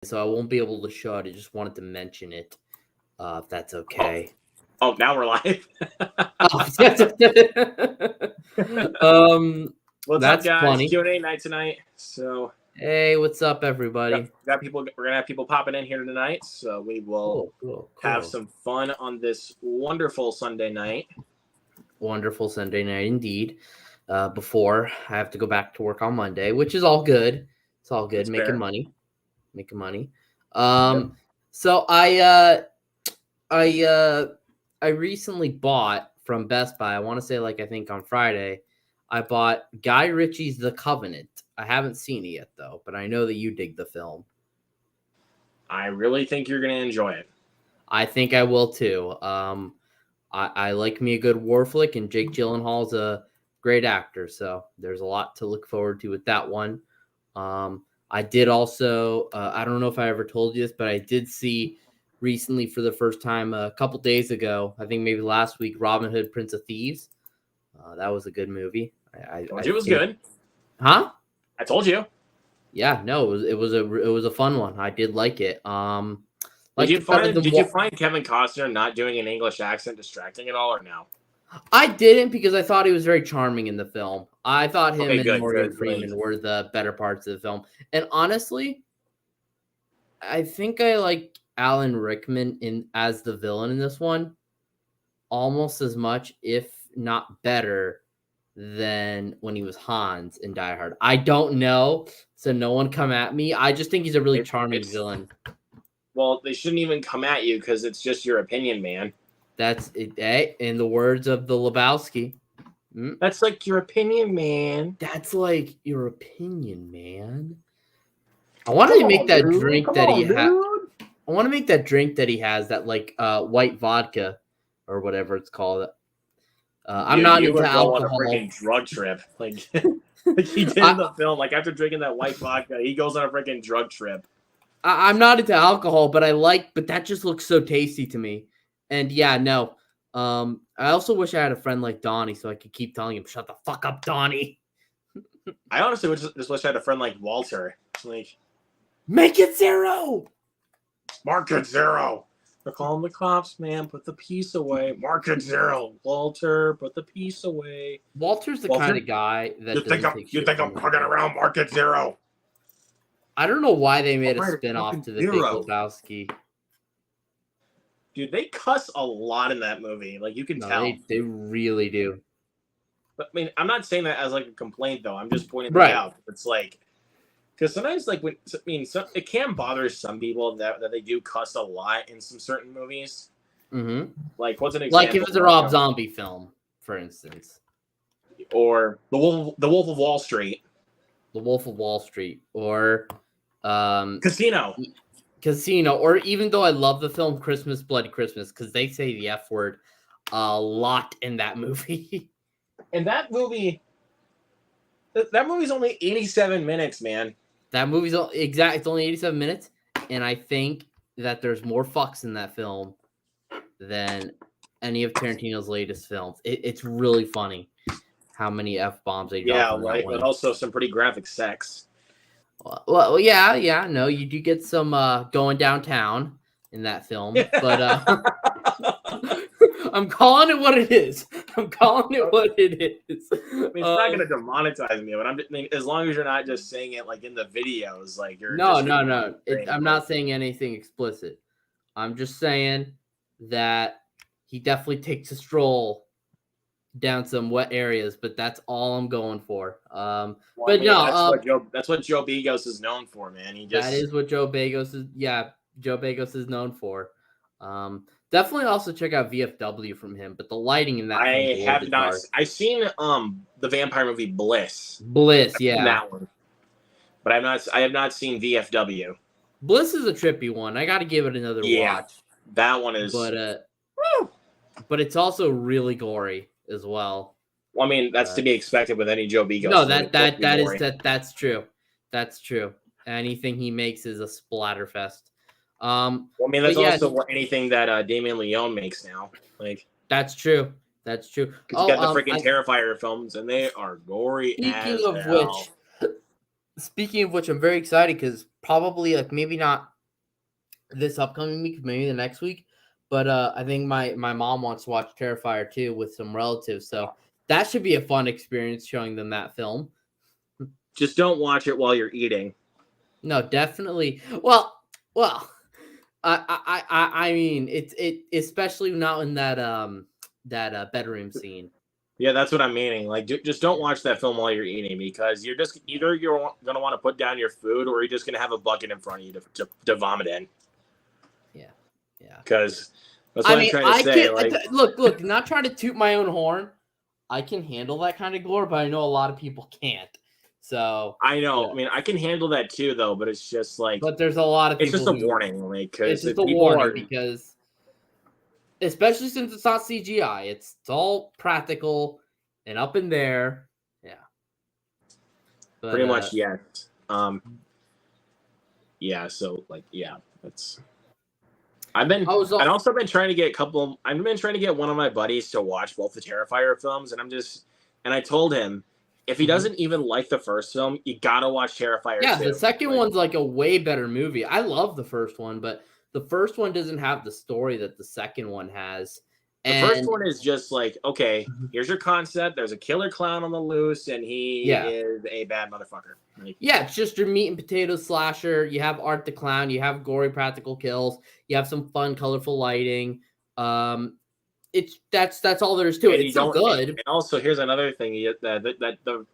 so I won't be able to show it. I just wanted to mention it, if that's okay. Oh, now we're live. What's That's up, guys? funny. Q&A night tonight. So Hey, what's up, everybody? got people. We're gonna have people popping in here tonight. So we will Cool. have some fun on this wonderful Sunday night. Wonderful Sunday night indeed. Before I have to go back to work on Monday, which is all good. It's all good. That's Making fair. money. Yep. So I recently bought from Best Buy. I want to say, I think on Friday, I bought Guy Ritchie's The Covenant. I haven't seen it yet though, but I know that you dig the film. I really think you're gonna enjoy it. I think I will too. I like me a good war flick, and Jake Gyllenhaal's a great actor, so there's a lot to look forward to with that one. I did also, I don't know if I ever told you this, but I did see recently for the first time a couple days ago, I think maybe last week, Robin Hood, Prince of Thieves. That was a good movie. I told you it was good. Huh? I told you. Yeah, no, it was a fun one. I did like it. Did you find Kevin Costner not doing an English accent distracting at all, or no? I didn't, because I thought he was very charming in the film. I thought him and Morgan Freeman were the better parts of the film. And honestly, I think I like Alan Rickman as the villain in this one almost as much, if not better, than when he was Hans in Die Hard. I don't know, so no one come at me. I just think he's a really charming villain. Well, they shouldn't even come at you because it's just your opinion, man. That's it. In the words of the Lebowski. That's like your opinion, man. That's like your opinion, man. I want to make that drink that he has. I want to make that drink that he has, that white vodka or whatever it's called. I'm not into alcohol. On a freaking drug trip, like he did in the film. Like after drinking that white vodka, he goes on a freaking drug trip. I'm not into alcohol, but but that just looks so tasty to me. And yeah, no. I also wish I had a friend like Donnie, so I could keep telling him, "Shut the fuck up, Donnie." I honestly just wish I had a friend like Walter. Like, make it 0. Mark it 0. They're calling the cops, man. Put the piece away. Mark it 0. Walter, put the piece away. Walter's the kind of guy that you think I'm hugging around. Mark it 0. I don't know why they made a spinoff to the Big Lebowski. Dude, they cuss a lot in that movie. Like, you can tell. They really do. But, I mean, I'm not saying that as, a complaint, though. I'm just pointing that out. It's because sometimes, it can bother some people that they do cuss a lot in some certain movies. Mm-hmm. Like, what's an example? Like if it's a Rob Zombie film, for instance. Or The Wolf of Wall Street. The Wolf of Wall Street. Or... Casino, or even though I love the film Christmas, Bloody Christmas, because they say the F word a lot in that movie. And that movie's only 87 minutes, man. That movie's it's only 87 minutes, and I think that there's more fucks in that film than any of Tarantino's latest films. It's really funny how many F-bombs they drop. Yeah, right, but also some pretty graphic sex. Well, yeah, no, you do get some going downtown in that film, but I'm calling it what it is. I mean, it's not going to demonetize me, but as long as you're not just saying it in the videos, you're. No. I'm not saying anything explicit. I'm just saying that he definitely takes a stroll down some wet areas, but that's all I'm going for. That's what Joe Begos is known for, man. That is what Joe Begos is. Yeah, Joe Begos is known for. Definitely also check out VFW from him, but the lighting in that. I have not. I've seen the vampire movie Bliss. Yeah, that one. But I have not seen VFW. Bliss is a trippy one. I got to give it another watch. That one is. But it's also really gory as well. Well, I mean, that's to be expected with any Joe Begos. No, that's true. That's true. Anything he makes is a splatterfest. Well, I mean, that's also anything that Damien Leone makes now. That's true. He's got the freaking Terrifier films, and they are gory as hell. Speaking of which, I'm very excited because probably maybe not this upcoming week, maybe the next week. But I think my mom wants to watch Terrifier 2 with some relatives, so that should be a fun experience showing them that film. Just don't watch it while you're eating. No, definitely. Well, I mean, it especially not in that bedroom scene. Yeah, that's what I'm meaning. Like, just don't watch that film while you're eating, because you're just either you're gonna want to put down your food, or you're just gonna have a bucket in front of you to vomit in. Yeah. Because that's what I'm trying to say. Like, look, not trying to toot my own horn. I can handle that kind of gore, but I know a lot of people can't. So I know. Yeah. I mean, I can handle that too, though. But it's just like. But there's a lot of people. It's just a warning, like, because it's just a warning because, especially since it's not CGI, it's all practical and up in there. Yeah. But, pretty much, yes. Yeah. So, like, yeah, that's. I've also been trying to get I've been trying to get one of my buddies to watch both the Terrifier films, and I told him, if he doesn't even like the first film, you gotta watch Terrifier 2. Yeah, the second one's like a way better movie. I love the first one, but the first one doesn't have the story that the second one has. The first one is just like, okay, here's your concept. There's a killer clown on the loose, and he is a bad motherfucker. Like, yeah, it's just your meat and potatoes slasher. You have Art the Clown. You have gory practical kills. You have some fun, colorful lighting. That's all there is to it. It's so good. And also, here's another thing that the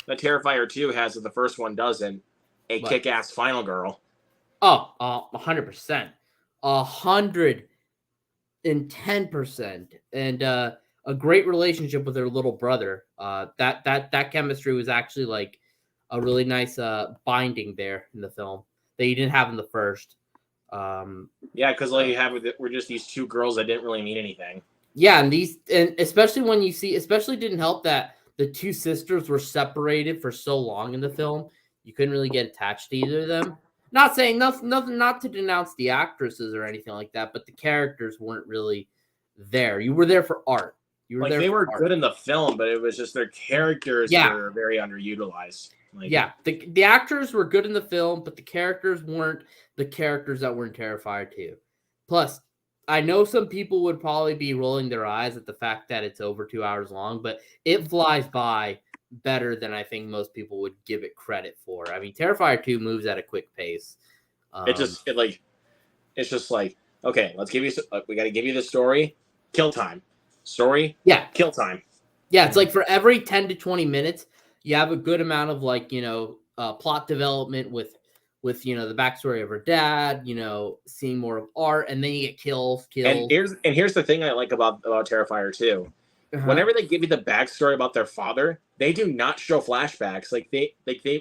Terrifier 2 has that the first one doesn't: a kick-ass final girl. Oh, 100%, 110%, and a great relationship with her little brother. That chemistry was actually like a really nice binding there in the film that you didn't have in the first. Yeah, because all you have were just these two girls that didn't really mean anything. Yeah, and especially when you see, especially didn't help that the two sisters were separated for so long in the film, you couldn't really get attached to either of them. Not saying nothing, not to denounce the actresses or anything like that, but the characters weren't really there. You were there for art. You were like, there. They were good in the film, but it was just their characters were very underutilized. Like, yeah, the actors were good in the film, but the characters weren't the characters that were in Terrifier 2. Plus, I know some people would probably be rolling their eyes at the fact that it's over 2 hours long, but it flies by better than I think most people would give it credit for. I mean, Terrifier 2 moves at a quick pace. It's just like, okay, we got to give you the story, kill time, story, kill time. Yeah, it's like for every 10 to 20 minutes, you have a good amount of plot development with the backstory of her dad, seeing more of Art, and then you get kills. And here's the thing I like about Terrifier 2. Whenever they give you the backstory about their father, they do not show flashbacks. Like they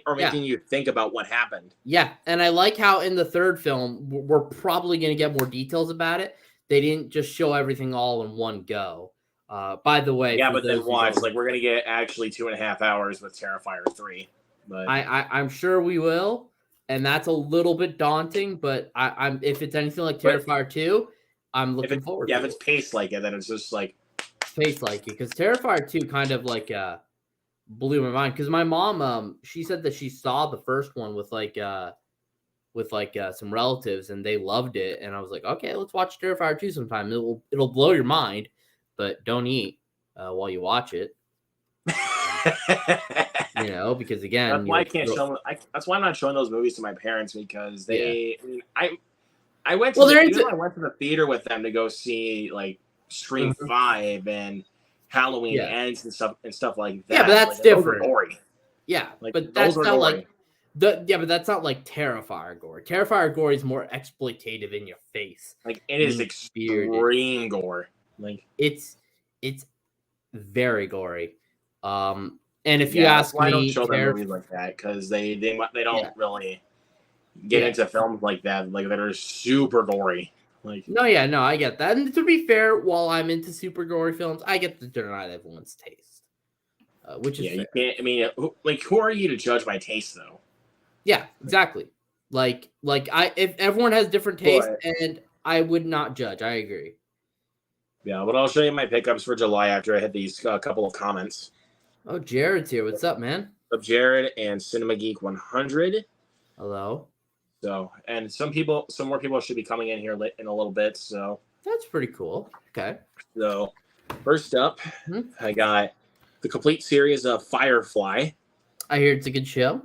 are making you think about what happened. Yeah, and I like how in the third film we're probably going to get more details about it. They didn't just show everything all in one go. By the way, but then watch, like, we're going to get actually 2.5 hours with Terrifier 3. But I'm sure we will, and that's a little bit daunting. But I'm if it's anything like Terrifier 2, I'm looking forward. Yeah, if it's paced like it, then it's just like. Face like it, because Terrifier 2 kind of like blew my mind, because my mom she said that she saw the first one with some relatives and they loved it, and I was like, okay, let's watch Terrifier 2 sometime. It'll blow your mind, but don't eat while you watch it. Because again, that's why I can't show. That's why I'm not showing those movies to my parents, because they. Yeah. I went to the theater with them to go see like Scream 5 and Halloween Ends and stuff like that. Yeah, but that's different. Gory. Yeah, but that's not gory. But that's not like Terrifier gore. Terrifier gore is more exploitative in your face. Like, it is extreme gore. Like, it's very gory. And if you ask me, I don't show them movies like that, because they don't really get into films like that, like, that are super gory. Like, no, I get that. And to be fair, while I'm into super gory films, I get to deny everyone's taste, which is fair. You can't. I mean, who are you to judge my taste, though? Yeah, exactly. Like if everyone has different tastes, and I would not judge. I agree. Yeah, but I'll show you my pickups for July after I hit these couple of comments. Oh, Jared's here. What's up, man? What's up, Jared and Cinema Geek 100? Hello. So, and some more people should be coming in here in a little bit. So that's pretty cool. Okay. So, first up, I got the complete series of Firefly. I hear it's a good show.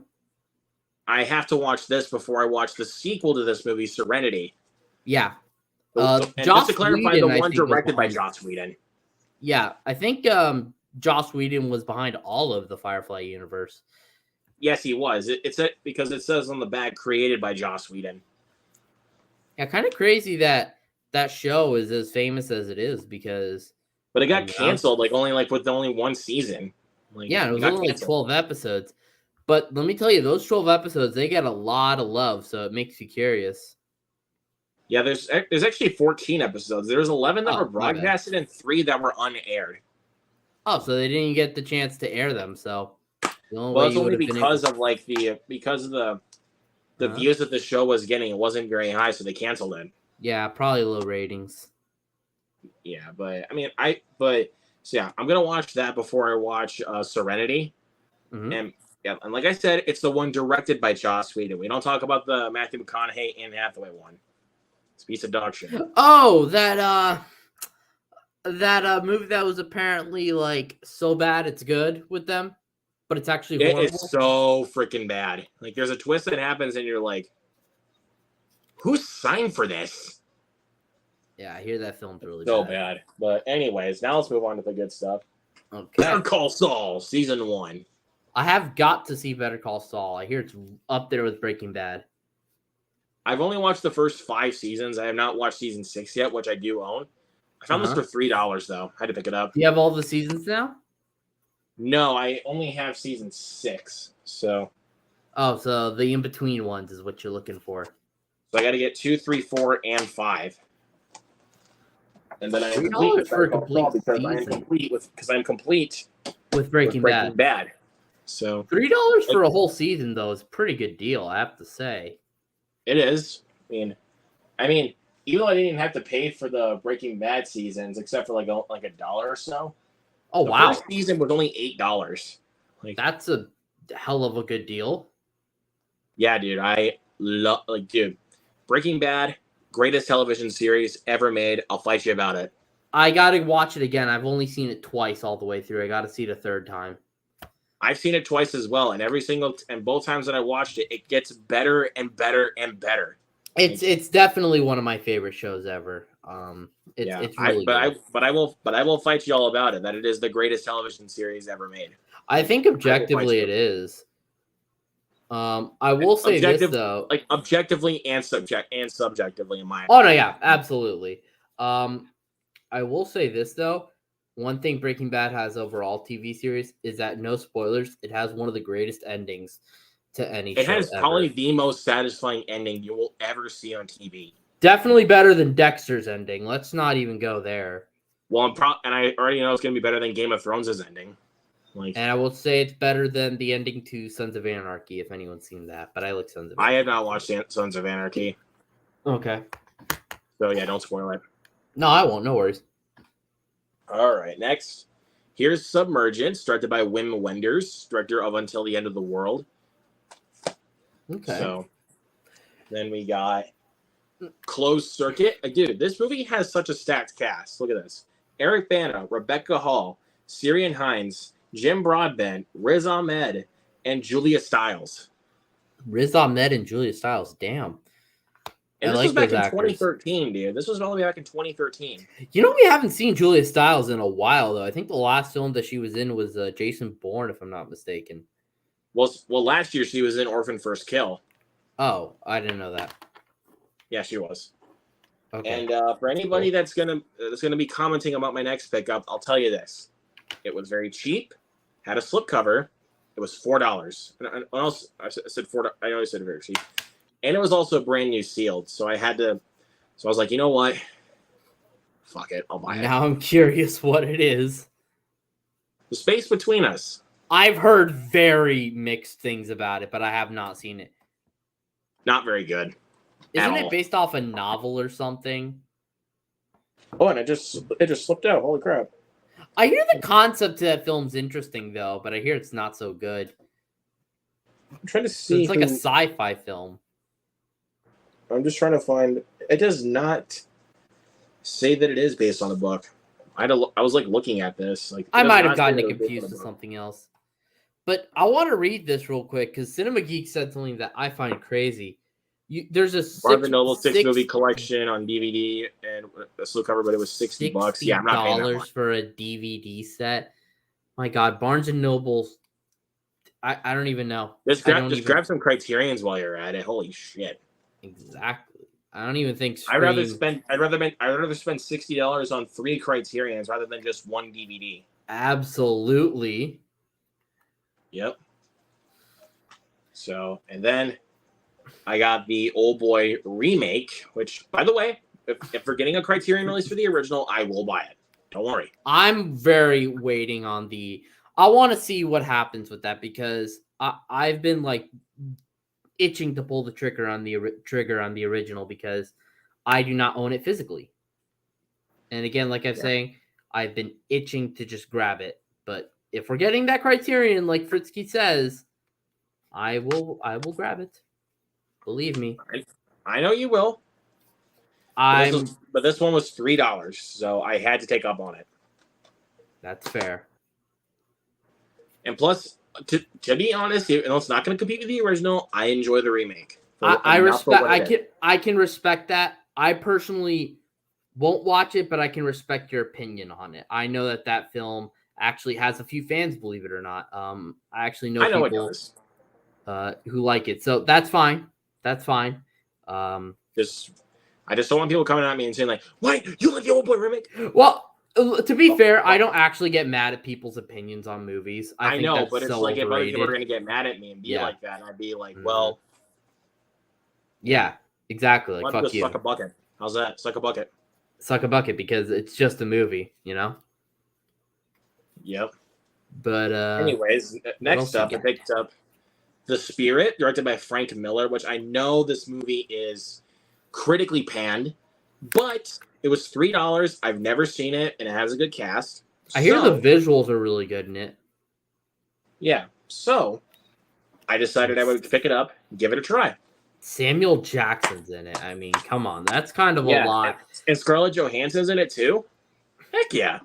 I have to watch this before I watch the sequel to this movie, Serenity. Yeah. And just to clarify, Whedon, the one directed by Joss Whedon. Yeah, I think Joss Whedon was behind all of the Firefly universe. Yes, he was. It's because it says on the back, created by Joss Whedon. Yeah, kind of crazy that show is as famous as it is because. But it got canceled, with only one season. Yeah, it was only like 12 episodes. But let me tell you, those 12 episodes, they get a lot of love, so it makes you curious. Yeah, there's actually 14 episodes. There's 11 that were broadcasted and 3 that were unaired. Oh, so they didn't get the chance to air them. So, it's only because of the views that the show was getting. It wasn't very high, so they canceled it. Yeah, probably low ratings. Yeah, but I mean, I'm gonna watch that before I watch Serenity, and like I said, it's the one directed by Joss Whedon. We don't talk about the Matthew McConaughey and Hathaway one. It's a piece of dog shit. Oh, that movie that was apparently so bad it's good with them, but it's actually horrible. It is so freaking bad. There's a twist that happens, and you're like, "Who signed for this?" Yeah, I hear that film's really bad. But anyways, now let's move on to the good stuff. Okay. Better Call Saul, season 1. I have got to see Better Call Saul. I hear it's up there with Breaking Bad. I've only watched the first 5 seasons. I have not watched season 6 yet, which I do own. I found this for $3 though. I had to pick it up. Do you have all the seasons now? No, I only have season 6. So. Oh, so the in-between ones is what you're looking for. So I got to get 2, 3, 4, and 5. And then I'm complete for a complete because I'm complete with Breaking Bad. So $3 for a whole season though is a pretty good deal, I have to say. It is. I mean, even though I didn't have to pay for the Breaking Bad seasons, except for like $1 or so. Oh wow! First season was only $8. That's a hell of a good deal. Yeah, dude. I love Breaking Bad. Greatest television series ever made. I'll fight you about it. I gotta watch it again. I've only seen it twice all the way through. I gotta see it a third time. I've seen it twice as well, and both times that I watched it, it gets better and better and better. It's definitely one of my favorite shows ever. It's really good. But I will fight you all about it. That it is the greatest television series ever made. I think objectively it is. I will say this though, objectively and subjectively, in my opinion. Oh no, yeah, absolutely. I will say this though. One thing Breaking Bad has over all TV series is that, no spoilers, it has one of the greatest endings to any show. It has probably the most satisfying ending you will ever see on TV. Definitely better than Dexter's ending. Let's not even go there. Well, and I already know it's going to be better than Game of Thrones' ending. And I will say it's better than the ending to Sons of Anarchy, if anyone's seen that. But I like Sons of Anarchy. I have not watched Sons of Anarchy. Okay. So, yeah, don't spoil it. No, I won't. No worries. All right, next. Here's Submergence, directed by Wim Wenders, director of Until the End of the World. Okay. So, then we got Closed Circuit. Dude, this movie has such a stacked cast. Look at this. Eric Bana, Rebecca Hall, Ciarán Hinds, Jim Broadbent, Riz Ahmed, and Julia Stiles. Riz Ahmed and Julia Stiles. Damn. And this was back in 2013, dude. This was all the way back in 2013. You know, we haven't seen Julia Stiles in a while, though. I think the last film that she was in was Jason Bourne, if I'm not mistaken. Well, last year she was in Orphan First Kill. Oh, I didn't know that. Yeah, she was. Okay. And for anybody that's gonna be commenting about my next pickup, I'll tell you this: it was very cheap, had a slipcover. It was $4. And also, I said $4. I always said very cheap. And it was also brand new sealed. So I was like, you know what? Fuck it. I'll buy it. Now I'm curious what it is. The Space Between Us. I've heard very mixed things about it, but I have not seen it. Not very good. Isn't it based off a novel or something? Oh, and it just slipped out. Holy crap. I hear the concept to that film's interesting, though, but I hear it's not so good. I'm trying to see. So it's like a sci-fi film. I'm just trying to find. It does not say that it is based on a book. I was like looking at this. Like I might have gotten it confused with something else. But I want to read this real quick because Cinema Geek said something that I find crazy. There's a Barnes & Noble 6-movie collection on DVD and a slipcover, but it was $60. Yeah, I'm not paying that much for a DVD set. My God, Barnes & Noble's. I don't even know. Just grab some Criterions while you're at it. Holy shit! Exactly. I don't even think. I'd rather spend $60 on 3 Criterions rather than just one DVD. Absolutely. Yep. So, and then I got the Old Boy remake, which, by the way, if we're getting a Criterion release for the original, I will buy it. Don't worry. I'm very waiting on the. I want to see what happens with that because I've been like itching to pull the trigger on the original because I do not own it physically. And again, like I'm saying, I've been itching to just grab it. But if we're getting that Criterion, like Fritzky says, I will grab it. Believe me. I know you will. But this one was $3, so I had to take up on it. That's fair. And plus, to be honest, it's not going to compete with the original. I enjoy the remake. I respect. I can respect that. I personally won't watch it, but I can respect your opinion on it. I know that film actually has a few fans, believe it or not. I actually know people who like it, so that's fine. That's fine. I just don't want people coming at me and saying like, "Why you like the Old Boy remake?" Well, to be fair, I don't actually get mad at people's opinions on movies. I know, but it's so like overrated. If other people are going to get mad at me and be like that, I'd be like, well, yeah, exactly. Like, fuck you. Suck a bucket. How's that? Suck a bucket. Suck a bucket because it's just a movie, you know. Yep. But anyways, next up, I picked up The Spirit, directed by Frank Miller, which I know this movie is critically panned, but it was $3. I've never seen it, and it has a good cast. I hear the visuals are really good in it. Yeah, so I decided I would pick it up, give it a try. Samuel Jackson's in it. I mean, come on, that's kind of a lot. And Scarlett Johansson's in it too. Heck yeah.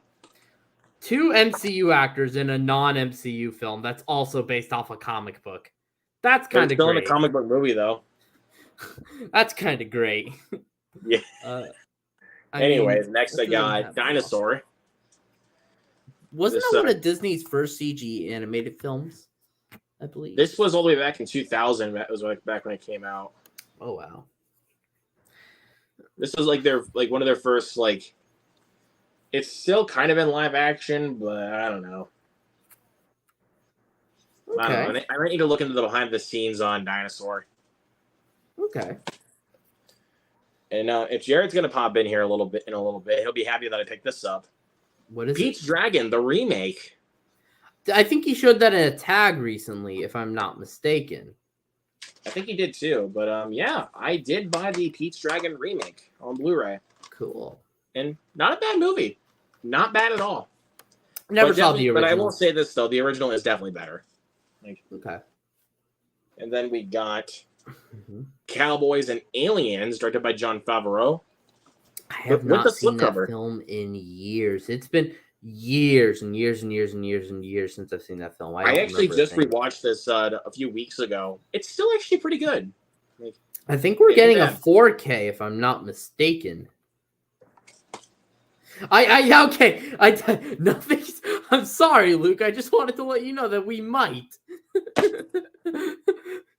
2 MCU actors in a non-MCU film that's also based off a comic book. That's kind of great. Still in a comic book movie though. That's kind of great. Yeah. Anyways, next I got Dinosaur. Wasn't that one of Disney's first CG animated films? I believe. This was all the way back in 2000. That was back when it came out. Oh wow. This was one of their first like. It's still kind of in live action, but I don't know. Okay. I don't know. I might need to look into the behind the scenes on Dinosaur. Okay. And if Jared's gonna pop in here in a little bit, he'll be happy that I picked this up. What is Pete's Dragon, the remake? I think he showed that in a tag recently, if I'm not mistaken. I think he did too, but yeah, I did buy the Pete's Dragon remake on Blu-ray. Cool. And not a bad movie, not bad at all. Never saw the original, but I will say this though: the original is definitely better. Okay. And then we got Cowboys and Aliens, directed by Jon Favreau. I have not seen that film in years. It's been years and years and years and years and years since I've seen that film. I actually just rewatched this a few weeks ago. It's still actually pretty good. I think we're getting a 4K if I'm not mistaken. Nothing. I'm sorry, Luke. I just wanted to let you know that we might.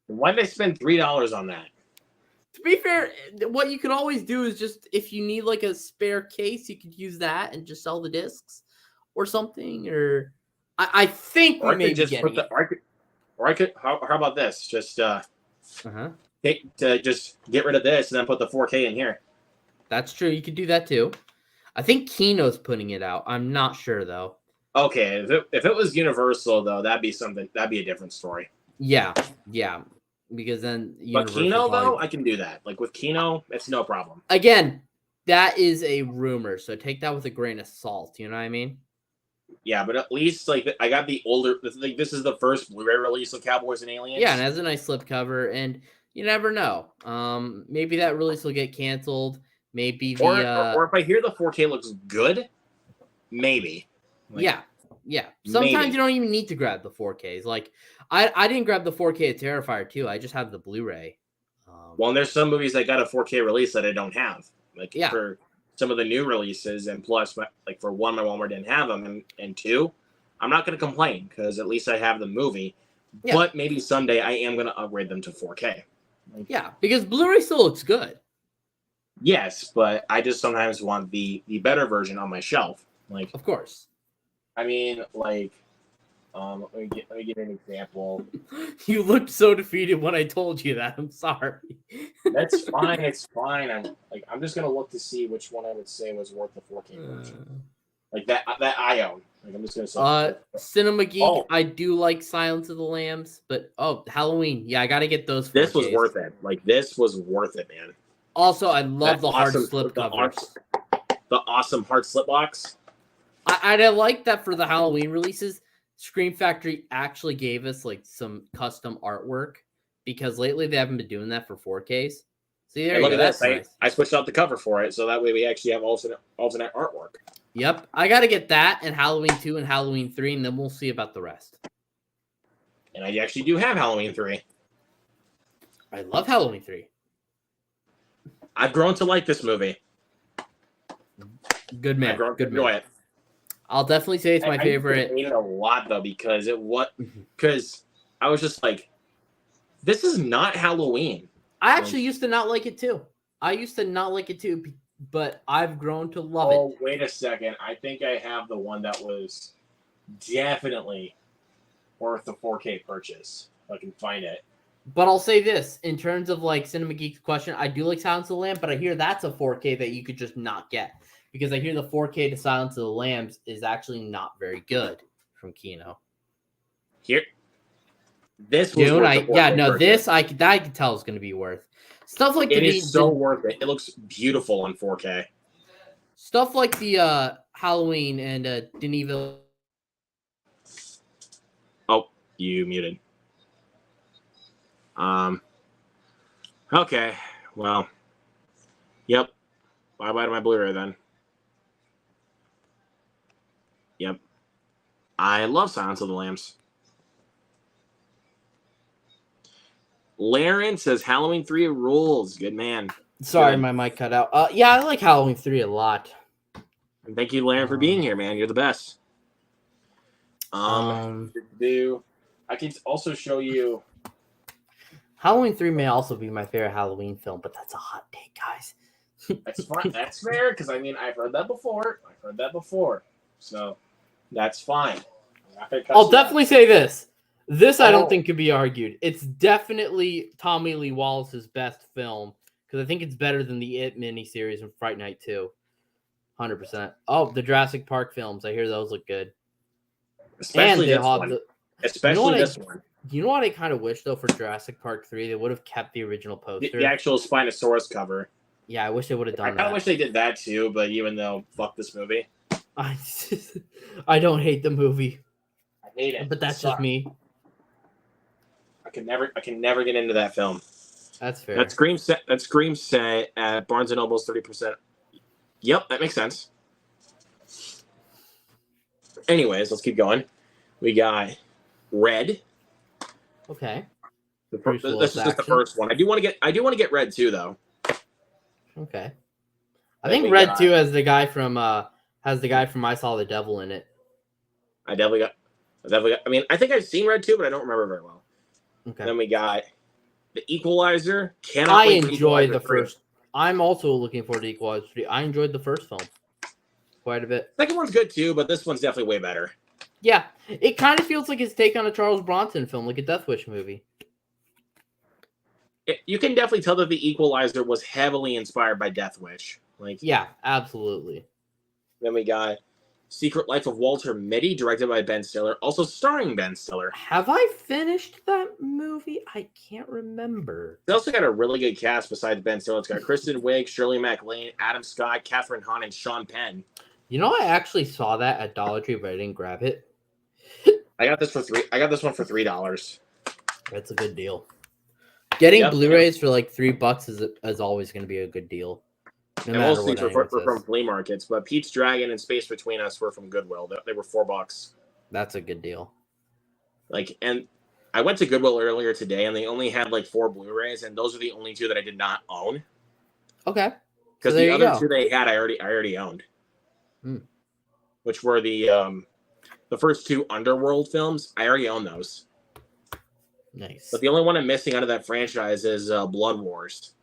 Why did they spend $3 on that? To be fair, what you could always do is just if you need like a spare case, you could use that and just sell the discs or something. Or I think we may just put how about this? Just just get rid of this and then put the 4K in here. That's true. You could do that too. I think Kino's putting it out. I'm not sure though. Okay, if it was Universal though, that'd be a different story. Yeah. Because then Universal Kino though, I can do that. Like with Kino, it's no problem. Again, that is a rumor, so take that with a grain of salt. You know what I mean? Yeah, but at least like I got the older. This is the first Blu-ray release of Cowboys and Aliens. Yeah, and it has a nice slipcover. And You never know. Maybe that release will get canceled. Maybe the or if I hear the 4K looks good, maybe. Yeah. Sometimes maybe. you don't even need to grab the 4Ks. Like I didn't grab the 4K at Terrifier 2. I just have the Blu-ray. Well, and there's some movies that got a 4K release that I don't have. Like Yeah. for some of the new releases, and plus, like for one, my Walmart didn't have them, and two, I'm not going to complain because at least I have the movie. Yeah. But maybe someday I am going to upgrade them to 4K. Yeah, because Blu-ray still looks good. Yes, but I just sometimes want the better version on my shelf. Like, of course. I mean, like, let me give an example. You looked so defeated when I told you that. I'm sorry. That's fine. It's fine. I'm just gonna look to see which one I would say was worth the 4K version. Like that I own. Like I'm just gonna say. Cinema Geek. Oh. I do like Silence of the Lambs, but Halloween. Yeah, I gotta get those. 4Ks. This was worth it. Like this was worth it, man. Also, I love the hard slip covers. The awesome hard slip box. I like that for the Halloween releases. Scream Factory actually gave us like some custom artwork because lately they haven't been doing that for 4Ks. See, there you go. That's nice. I switched out the cover for it, so that way we actually have alternate artwork. Yep, I got to get that and Halloween 2 and Halloween 3, and then we'll see about the rest. And I actually do have Halloween 3. I love Halloween 3. I've grown to like this movie. Good man. Good man. It. I'll definitely say it's my favorite. I hate it a lot though because I was just like, this is not Halloween. I actually used to not like it too. But I've grown to love it. Oh, wait a second. I think I have the one that was definitely worth the 4K purchase. If I can find it. But I'll say this, in terms of like Cinema Geek's question, I do like Silence of the Lambs, but I hear that's a 4K that you could just not get. Because I hear the 4K to Silence of the Lambs is actually not very good from Kino. Here, this was this I can tell is going to be worth. Stuff like it is so worth it. It looks beautiful on 4K. Stuff like the Halloween and Denisville. Oh, you muted. Okay. Well. Yep. Bye-bye to my Blu-ray then. Yep. I love Silence of the Lambs. Laren says Halloween 3 rules. Good man. Sorry, my mic cut out. Yeah, I like Halloween 3 a lot. And thank you, Laren, for being here, man. You're the best. I can also show you. Halloween 3 may also be my favorite Halloween film, but that's a hot take, guys. That's fine. That's fair, because I mean, I've heard that before. So that's fine. I'll definitely say this. This I don't think could be argued. It's definitely Tommy Lee Wallace's best film, because I think it's better than the It miniseries and Fright Night 2. 100%. Oh, the Jurassic Park films. I hear those look good. Especially this one. You know what I kind of wish, though, for Jurassic Park 3? They would have kept the original poster. The actual Spinosaurus cover. Yeah, I wish they would have done that. I kind of wish they did that, too, but even though, fuck this movie. I don't hate the movie. I hate it. But that's just me. I can never get into that film. That's fair. That Scream set at Barnes & Noble's 30%. Yep, that makes sense. Anyways, let's keep going. We got Red. Okay. This is just the first one. I do want to get Red too, though. Okay. I think Red 2 has the guy from I Saw the Devil in it. I definitely got. I mean, I think I've seen Red 2, but I don't remember very well. Okay. Then we got The Equalizer. I enjoyed the first. I'm also looking forward to Equalizer 3. I enjoyed the first film quite a bit. Second one's good too, but this one's definitely way better. Yeah, it kind of feels like his take on a Charles Bronson film, like a Death Wish movie. You can definitely tell that The Equalizer was heavily inspired by Death Wish. Yeah, absolutely. Then we got Secret Life of Walter Mitty, directed by Ben Stiller, also starring Ben Stiller. Have I finished that movie? I can't remember. They also got a really good cast besides Ben Stiller. It's got Kristen Wiig, Shirley MacLaine, Adam Scott, Catherine Hahn, and Sean Penn. You know, I actually saw that at Dollar Tree, but I didn't grab it. I got this one for $3. That's a good deal. Getting Blu-rays for like $3 is always going to be a good deal. No and mostly for from flea markets, but Pete's Dragon and Space Between Us were from Goodwill. They were $4. That's a good deal. Like, and I went to Goodwill earlier today, and they only had like 4 Blu-rays, and those are the only 2 that I did not own. Okay. Because the other 2 they had, I already owned. Which were the first 2 Underworld films. I already own those. Nice. But the only one I'm missing out of that franchise is Blood Wars.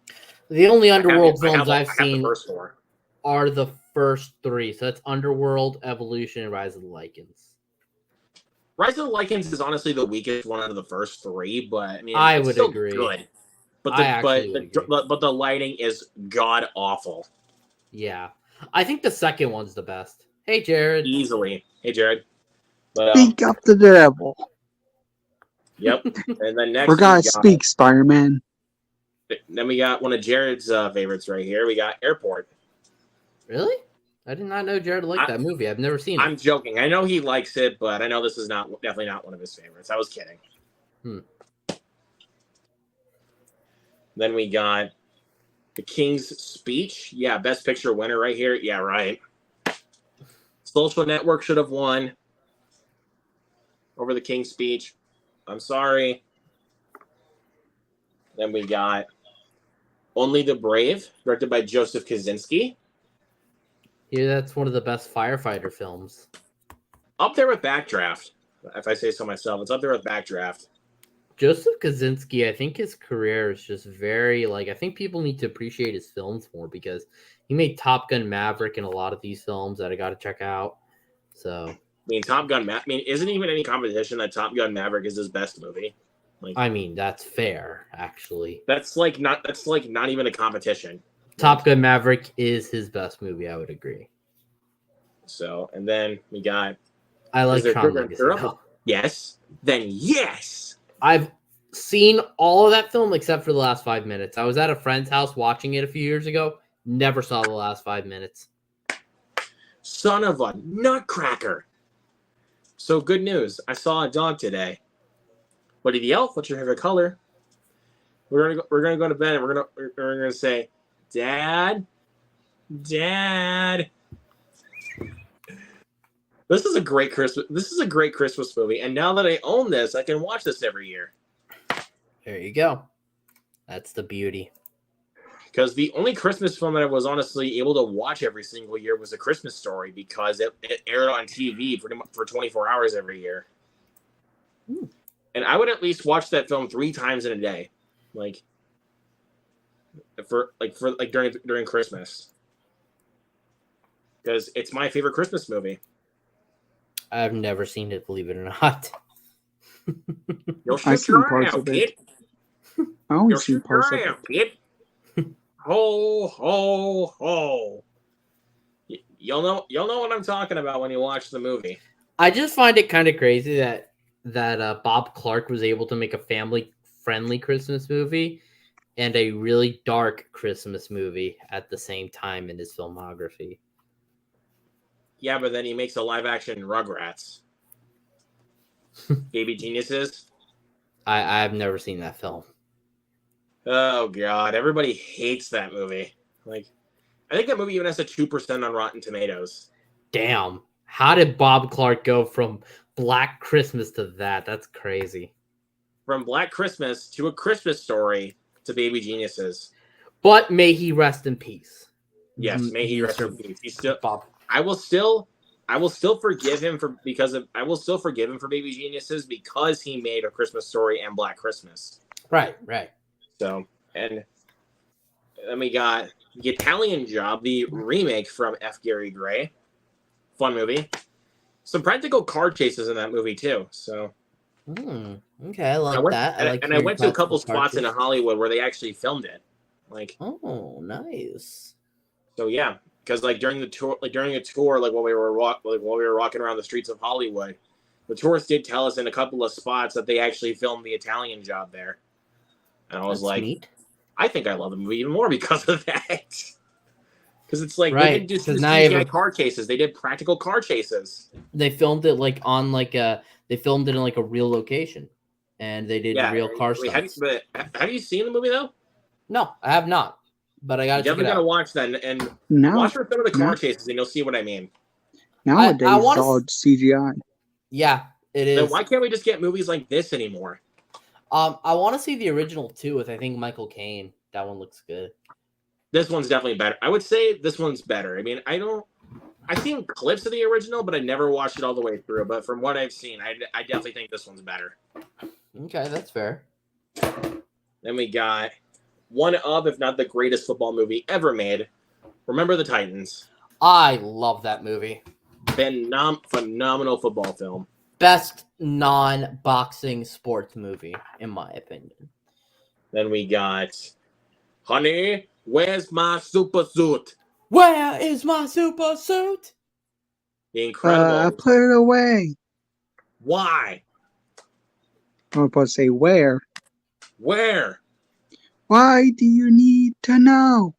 The only Underworld films I've seen are the first 3. So that's Underworld, Evolution, and Rise of the Lycans. Rise of the Lycans is honestly the weakest one out of the first 3, but I mean, I would agree. Good. But the lighting is god awful. Yeah, I think the second one's the best. Hey, Jared. Easily. Hey, Jared. But, speak up the devil. Yep. And then next we're gonna speak, Spider-Man. Then we got one of Jared's favorites right here. We got Airport. Really? I did not know Jared liked that movie. I've never seen it. I'm joking. I know he likes it, but I know this is definitely not one of his favorites. I was kidding. Then we got The King's Speech. Yeah, Best Picture winner right here. Yeah, right. Social Network should have won over The King's Speech. I'm sorry. Then we got Only the Brave, directed by Joseph Kosinski. Yeah, that's one of the best firefighter films. Up there with Backdraft, if I say so myself. It's up there with Backdraft. Joseph Kosinski, I think his career is just very, I think people need to appreciate his films more because he made Top Gun Maverick and a lot of these films that I got to check out. So... Top Gun isn't even any competition that Top Gun Maverick is his best movie. That's fair, actually. That's not even a competition. Top Gun Maverick is his best movie, I would agree. So, and then we got I like Tron Legacy. Yes. Then yes. I've seen all of that film except for the last 5 minutes. I was at a friend's house watching it a few years ago. Never saw the last 5 minutes. Son of a nutcracker. So good news. I saw a dog today. Buddy the Elf, what's your favorite color? We're gonna go to bed and we're gonna say, Dad. This is a great Christmas movie, and now that I own this, I can watch this every year. There you go. That's the beauty. Because the only Christmas film that I was honestly able to watch every single year was A Christmas Story because it aired on TV for 24 hours every year. And I would at least watch that film 3 times in a day, during Christmas, because it's my favorite Christmas movie. I've never seen it, believe it or not. I've seen parts of it. I only seen parts of it. Ho ho ho! You'll know what I'm talking about when you watch the movie. I just find it kind of crazy that Bob Clark was able to make a family-friendly Christmas movie and a really dark Christmas movie at the same time in his filmography. Yeah, but then he makes a live-action Rugrats. Baby Geniuses. I've never seen that film. Oh God! Everybody hates that movie. I think that movie even has a 2% on Rotten Tomatoes. Damn! How did Bob Clark go from Black Christmas to that? That's crazy. From Black Christmas to A Christmas Story to Baby Geniuses. But may he rest in peace. Yes, may he rest in peace. He's still Bob. I will still forgive him for Baby Geniuses because he made A Christmas Story and Black Christmas. Right. So, and then we got The Italian Job, the remake from F. Gary Gray. Fun movie. Some practical car chases in that movie too. So, okay, I like that. I went to a couple spots in Hollywood where they actually filmed it. Oh, nice. So yeah, because during a tour, while we were walking around the streets of Hollywood, the tourists did tell us in a couple of spots that they actually filmed The Italian Job there. And I was neat. I think I love the movie even more because of that. Because it's they didn't do CGI car chases; they did practical car chases. They filmed it they filmed it in a real location. and they did real car stunts. Have you seen the movie though? No, I have not. But I gotta check it out. Definitely gotta watch that and watch for some of the car chases, and you'll see what I mean. Nowadays, it's all CGI. Yeah, it is. Then why can't we just get movies like this anymore? I want to see the original too with I think Michael Caine. That one looks good. This one's definitely better. I would say this one's better. I mean, I've seen clips of the original, but I never watched it all the way through. But from what I've seen, I definitely think this one's better. Okay, that's fair. Then we got one of, if not the greatest football movie ever made, Remember the Titans. I love that movie. Phenomenal football film. Best non-boxing sports movie, in my opinion. Then we got, Honey, where's my super suit? Where is my super suit? The Incredible. I put it away. Why? I was about to say where. Where? Why do you need to know?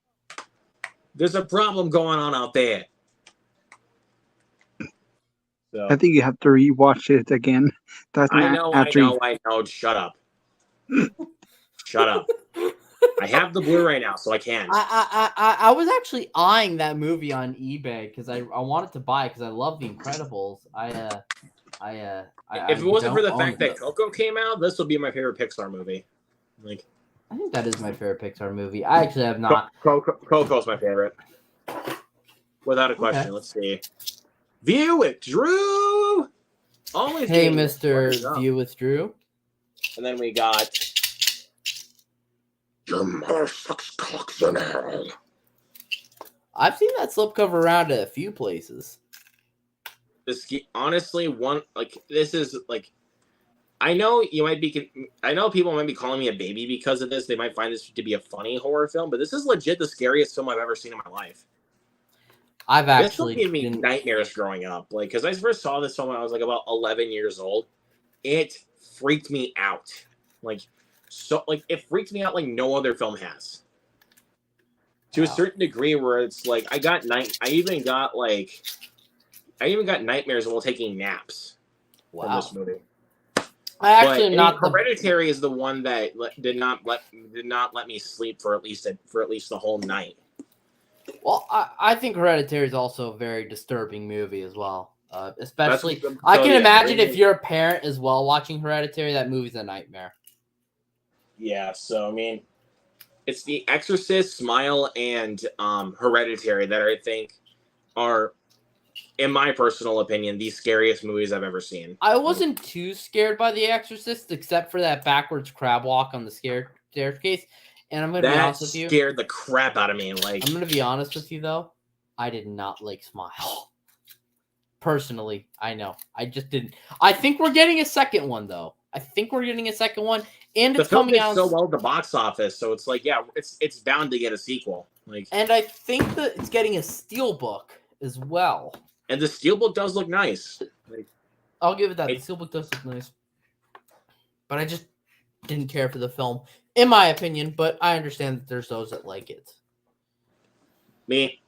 There's a problem going on out there. So, I think you have to rewatch it again. That's I know. Shut up. Shut up. I have the Blu-ray now, so I can. I was actually eyeing that movie on eBay because I wanted to buy it because I love The Incredibles. If it wasn't for the fact that Coco came out, this would be my favorite Pixar movie. Like, I think that is my favorite Pixar movie. I actually have not. Coco's my favorite, without a question. Okay. Let's see. View with Drew. Always. Hey, Mr. View with Drew. And then we got. Your mother sucks cocks in hell. I've seen that slipcover around at a few places. Honestly, this is like, I know people might be calling me a baby because of this. They might find this to be a funny horror film, but this is legit the scariest film I've ever seen in my life. This gave me nightmares growing up. Like, because I first saw this film when I was like about 11 years old. It freaked me out. It freaked me out like no other film has. To a certain degree, where it's like I even got nightmares while taking naps. Wow. From this movie. Hereditary is the one that did not let me sleep for at least the whole night. Well, I think Hereditary is also a very disturbing movie as well. Especially, I can imagine if you're a parent as well watching Hereditary, that movie's a nightmare. Yeah, so I mean, it's The Exorcist, Smile, and Hereditary that I think are, in my personal opinion, the scariest movies I've ever seen. I wasn't too scared by The Exorcist, except for that backwards crab walk on the staircase. And I'm going to be honest with you. That scared the crap out of me. Like, I'm going to be honest with you, though. I did not like Smile. Personally, I know. I just didn't. I think we're getting a second one, though. And it's coming out so well at the box office, so it's like, yeah, it's bound to get a sequel. Like, and I think that it's getting a steelbook as well. And the steelbook does look nice. Like, I'll give it that. The steelbook does look nice. But I just didn't care for the film, in my opinion. But I understand that there's those that like it. Me.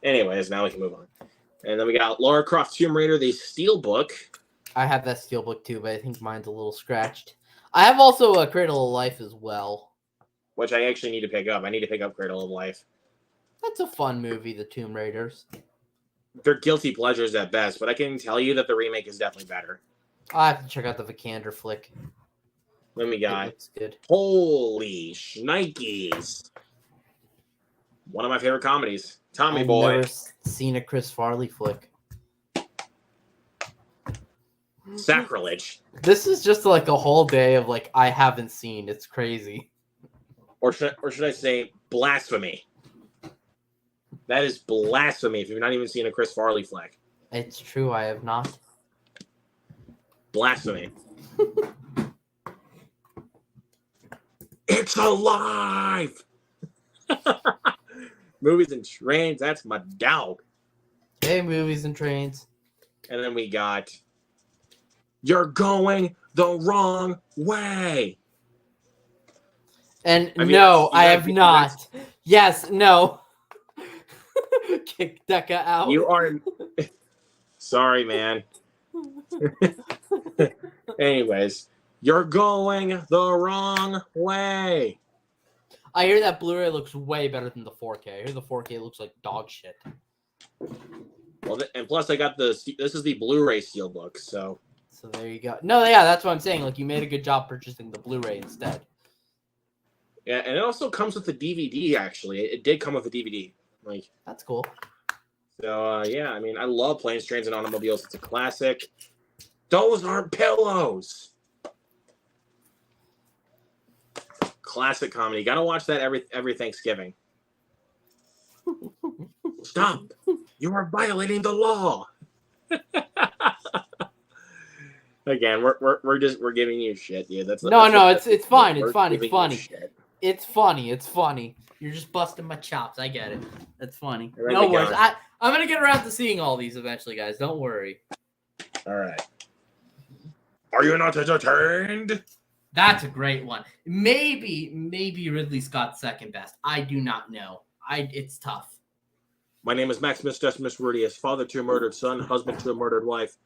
Anyways, now we can move on. And then we got Lara Croft Tomb Raider, the steelbook. I have that steelbook too, but I think mine's a little scratched. I have also a Cradle of Life as well. Which I actually need to pick up. I need to pick up Cradle of Life. That's a fun movie, the Tomb Raiders. They're guilty pleasures at best, but I can tell you that the remake is definitely better. I have to check out the Vikander flick. Then we got good. Holy Shnikes. One of my favorite comedies. Tommy Boy. I've never seen a Chris Farley flick. Sacrilege. This is just like a whole day of like I haven't seen. It's crazy. Or should I say blasphemy? That is blasphemy if you've not even seen a Chris Farley flick. It's true, I have not. Blasphemy. It's alive! Movies and Trains, that's my dog. Hey, Movies and Trains. And then we got You're Going the Wrong Way. And I have not. Yes, no. Kick Decca out. You are... Sorry, man. Anyways, you're going the wrong way. I hear that Blu-ray looks way better than the 4K. I hear the 4K looks like dog shit. Well, and plus I got this is the Blu-ray steelbook, so. So there you go. No, yeah, that's what I'm saying. Like, you made a good job purchasing the Blu-ray instead. Yeah, and it also comes with the DVD. Actually, it did come with a DVD. Like, that's cool. So yeah, I mean, I love Planes, Trains, and Automobiles. It's a classic. Those aren't pillows. Classic comedy. Gotta watch that every Thanksgiving. Stop! You are violating the law. Again, we're giving you shit, dude. It's fine. It's fine. It's funny. It's funny. It's funny. You're just busting my chops. I get it. That's funny. No worries. I'm gonna get around to seeing all these eventually, guys. Don't worry. All right. Are you not entertained? That's a great one. Maybe Ridley Scott's second best. I do not know. It's tough. My name is Maximus Decimus Rudius, father to a murdered son, husband to a murdered wife.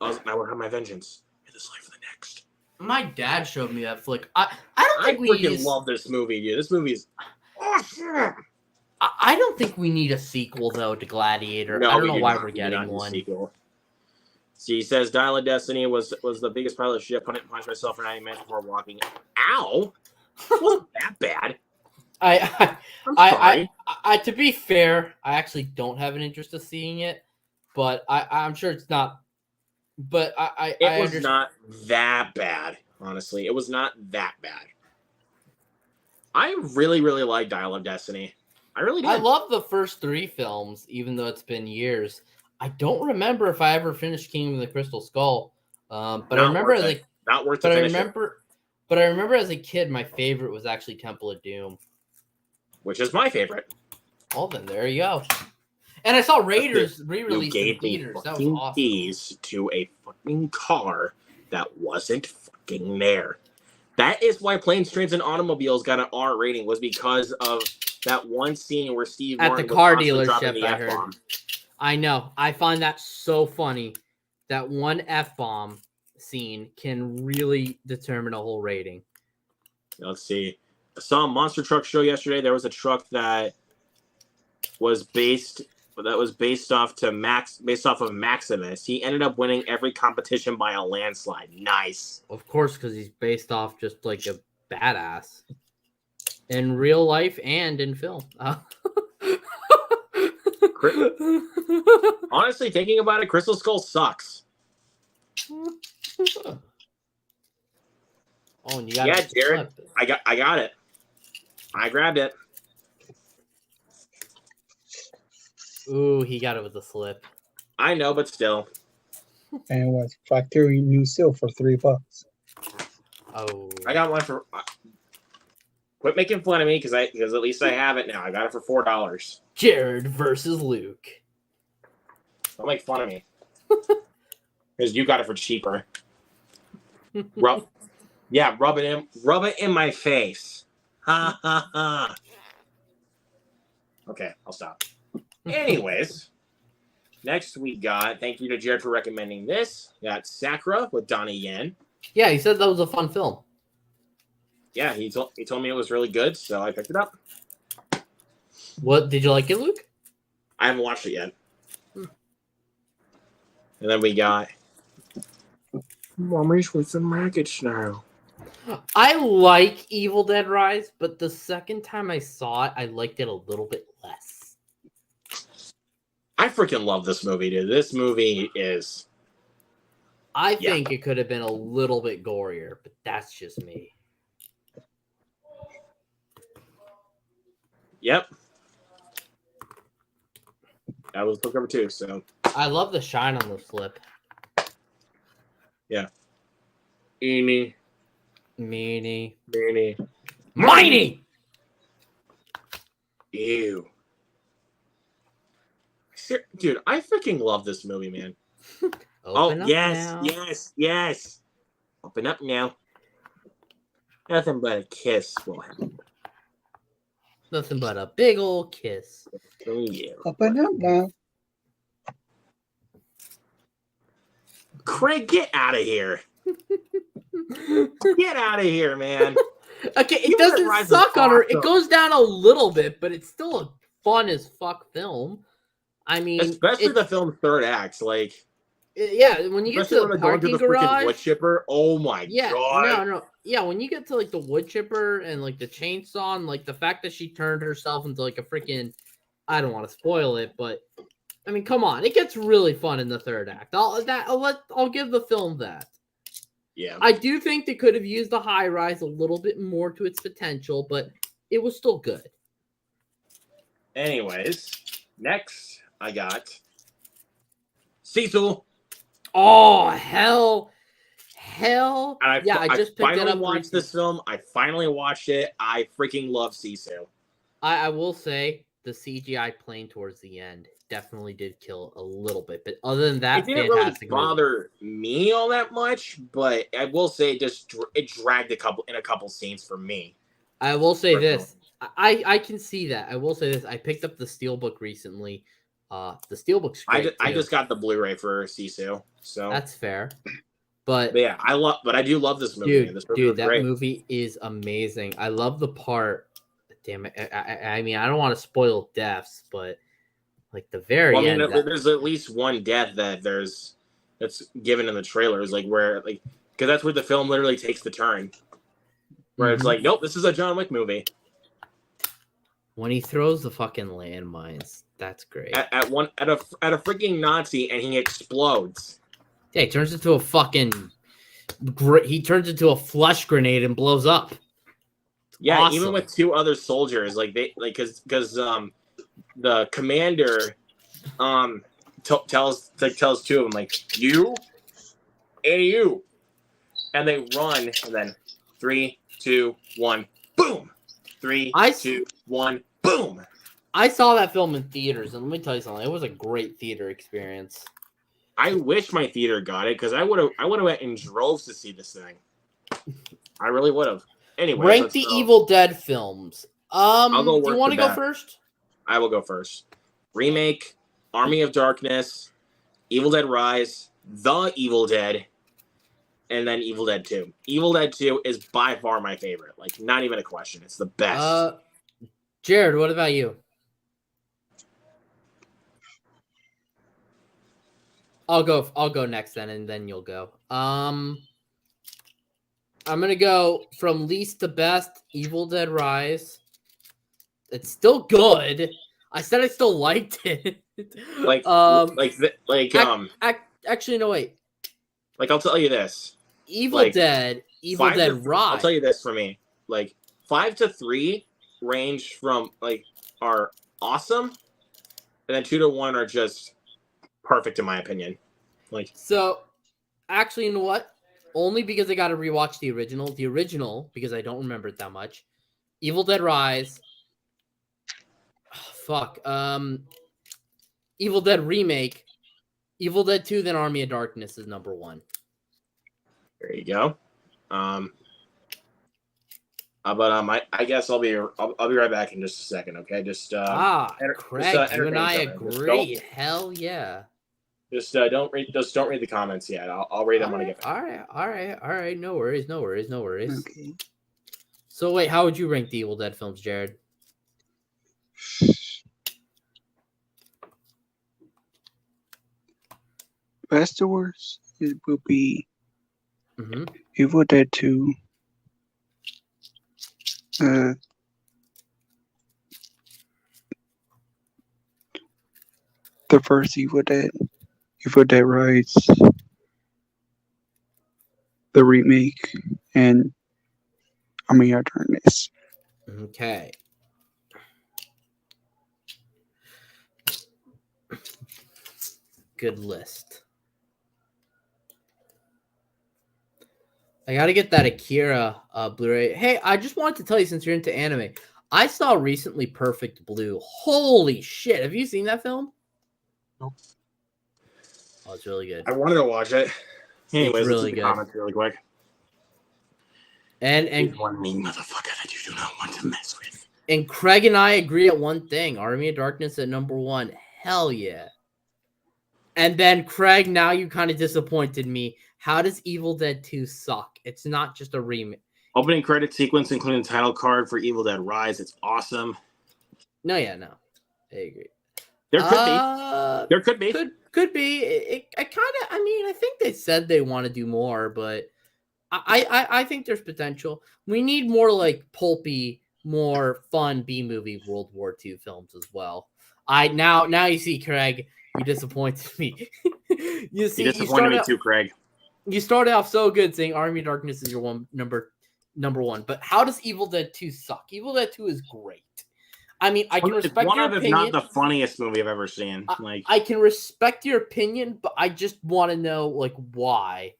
I will have my vengeance in this life for the next. My dad showed me that flick. I don't think I love this movie, dude. This movie is awesome. I don't think we need a sequel though to Gladiator. No, I don't know why we're getting one. Sequel. See, he says Dial of Destiny was the biggest pile of shit. Punished myself for 90 minutes before walking. Ow! It wasn't that bad. I to be fair, I actually don't have an interest of seeing it, but I'm sure it's not. But it was not that bad. Honestly, it was not that bad. I really, really like Dial of Destiny. I really did. I love the first 3 films, even though it's been years. I don't remember if I ever finished Kingdom of the Crystal Skull, but I remember not worth. But I remember as a kid, my favorite was actually Temple of Doom, which is my favorite. Oh, then there you go. And I saw Raiders re-released in theaters. That was awesome. Keys to a fucking car that wasn't fucking there. That is why Planes, Trains, and Automobiles got an R rating, was because of that one scene where Steve at the car dealership. I heard. I know. I find that so funny. That one F-bomb scene can really determine a whole rating. Let's see. I saw a monster truck show yesterday. There was a truck that was based off of Maximus. He ended up winning every competition by a landslide. Nice. Of course, because he's based off just like a badass in real life and in film. Honestly, thinking about it, Crystal Skull sucks. Oh, and you got Jared. I got it. I grabbed it. Ooh, he got it with a slip. I know, but still. And it was factory new seal for $3. Oh, I got one for. Quit making fun of me, because at least I have it now. I got it for $4. Jared versus Luke. Don't make fun of me, because you got it for cheaper. Rub it in my face. Ha ha ha. Okay, I'll stop. Anyways, next we got, thank you to Jared for recommending this. We got Sakura with Donnie Yen. Yeah, he said that was a fun film. Yeah, he told me it was really good, so I picked it up. What did you like it, Luke? I haven't watched it yet. And then we got Mommy's with the maggots now. I like Evil Dead Rise, but the second time I saw it, I liked it a little bit less. I freaking love this movie, dude. This movie is... I think it could have been a little bit gorier, but that's just me. Yep. That was book number 2, so... I love the shine on the slip. Yeah. Eeny. Meanie. Meanie. Miney! Ew. Dude, I freaking love this movie, man. Open up now. Yes. Open up now. Nothing but a kiss will happen. Nothing but a big old kiss. Oh, yeah. Open up now. Craig, get out of here. Get out of here, man. Okay, it doesn't suck on her. It goes down a little bit, but it's still a fun as fuck film. I mean, especially the film's third act, like. Yeah, when you get to the parking garage, wood chipper. Oh my god! No. Yeah, when you get to like the wood chipper and like the chainsaw, and like the fact that she turned herself into like a freaking, I don't want to spoil it, but I mean, come on, it gets really fun in the third act. I'll give the film that. Yeah, I do think they could have used the high rise a little bit more to its potential, but it was still good. Anyways, next I got Cecil. Oh, hell. I just finally watched this film. I finally watched it. I freaking love Sisu. I will say the CGI plane towards the end definitely did kill a little bit. But other than that, it didn't really bother me all that much. But I will say it dragged a couple scenes for me. I will say this. I can see that. I will say this. I picked up the Steelbook recently. The Steelbook's great. I just got the Blu-ray for Sisu, so that's fair. But yeah, I do love this movie. Dude, that movie is amazing. I love the part. Damn it! I mean, I don't want to spoil deaths, but like the very end, there's at least one death that's given in the trailers, like where because that's where the film literally takes the turn, where it's like, nope, this is a John Wick movie. When he throws the fucking landmines. That's great. At a freaking Nazi, and he explodes. Yeah, he turns into a fucking. He turns into a flush grenade and blows up. Yeah, awesome. Even with two other soldiers, because the commander, tells two of them like you, and they run, and then 3, 2, 1, boom. 3, 2, 1, boom. I saw that film in theaters, and let me tell you something. It was a great theater experience. I wish my theater got it because I would have went in droves to see this thing. I really would have. Anyway, rank the Evil Dead films. Do you want to go first? I will go first. Remake, Army of Darkness, Evil Dead Rise, The Evil Dead, and then Evil Dead 2. Evil Dead 2 is by far my favorite. Like, not even a question. It's the best. Jared, what about you? I'll go next then, and then you'll go. I'm gonna go from least to best. Evil Dead Rise. It's still good. I said I still liked it. Actually, no, wait. Like, I'll tell you this. Evil Dead Rise. I'll tell you this for me. Like, 5 to 3 range from are awesome, and then 2 to 1 are just perfect in my opinion. So, actually, you know what? Only because I got to rewatch the original. The original, because I don't remember it that much. Evil Dead Rise. Evil Dead Remake. Evil Dead 2, then Army of Darkness is number 1. There you go. I guess I'll be right back in just a second. Okay, Craig, you and I agree. Hell yeah. Just don't read the comments yet. I'll read them when I get back. All right. No worries. Okay. So wait, how would you rank the Evil Dead films, Jared? Best or worst, it will be Evil Dead 2. The first Evil Dead Rise, the remake, and Army of Darkness. Okay. Good list. I gotta get that Akira Blu-ray. Hey, I just wanted to tell you, since you're into anime, I saw recently Perfect Blue. Holy shit. Have you seen that film? Nope. Oh, it's really good. I wanted to watch it. Anyways, it's really good. Comments really quick. And one mean motherfucker that you do not want to mess with. And Craig and I agree at one thing. Army of Darkness at number 1. Hell yeah. And then Craig, now you kind of disappointed me. How does Evil Dead 2 suck? It's not just a remake. Opening credit sequence, including the title card for Evil Dead Rise. It's awesome. No. I agree. There could be. Could be. I think they said they want to do more, but I think there's potential. We need more like pulpy, more fun B-movie World War II films as well. Now you see, Craig, you disappointed me. You disappointed me too, Craig. You started off so good saying Army of Darkness is your number one, but how does Evil Dead 2 suck? Evil Dead 2 is great. I mean, I can respect your opinion. It's not the funniest movie I've ever seen. I can respect your opinion, but I just want to know why.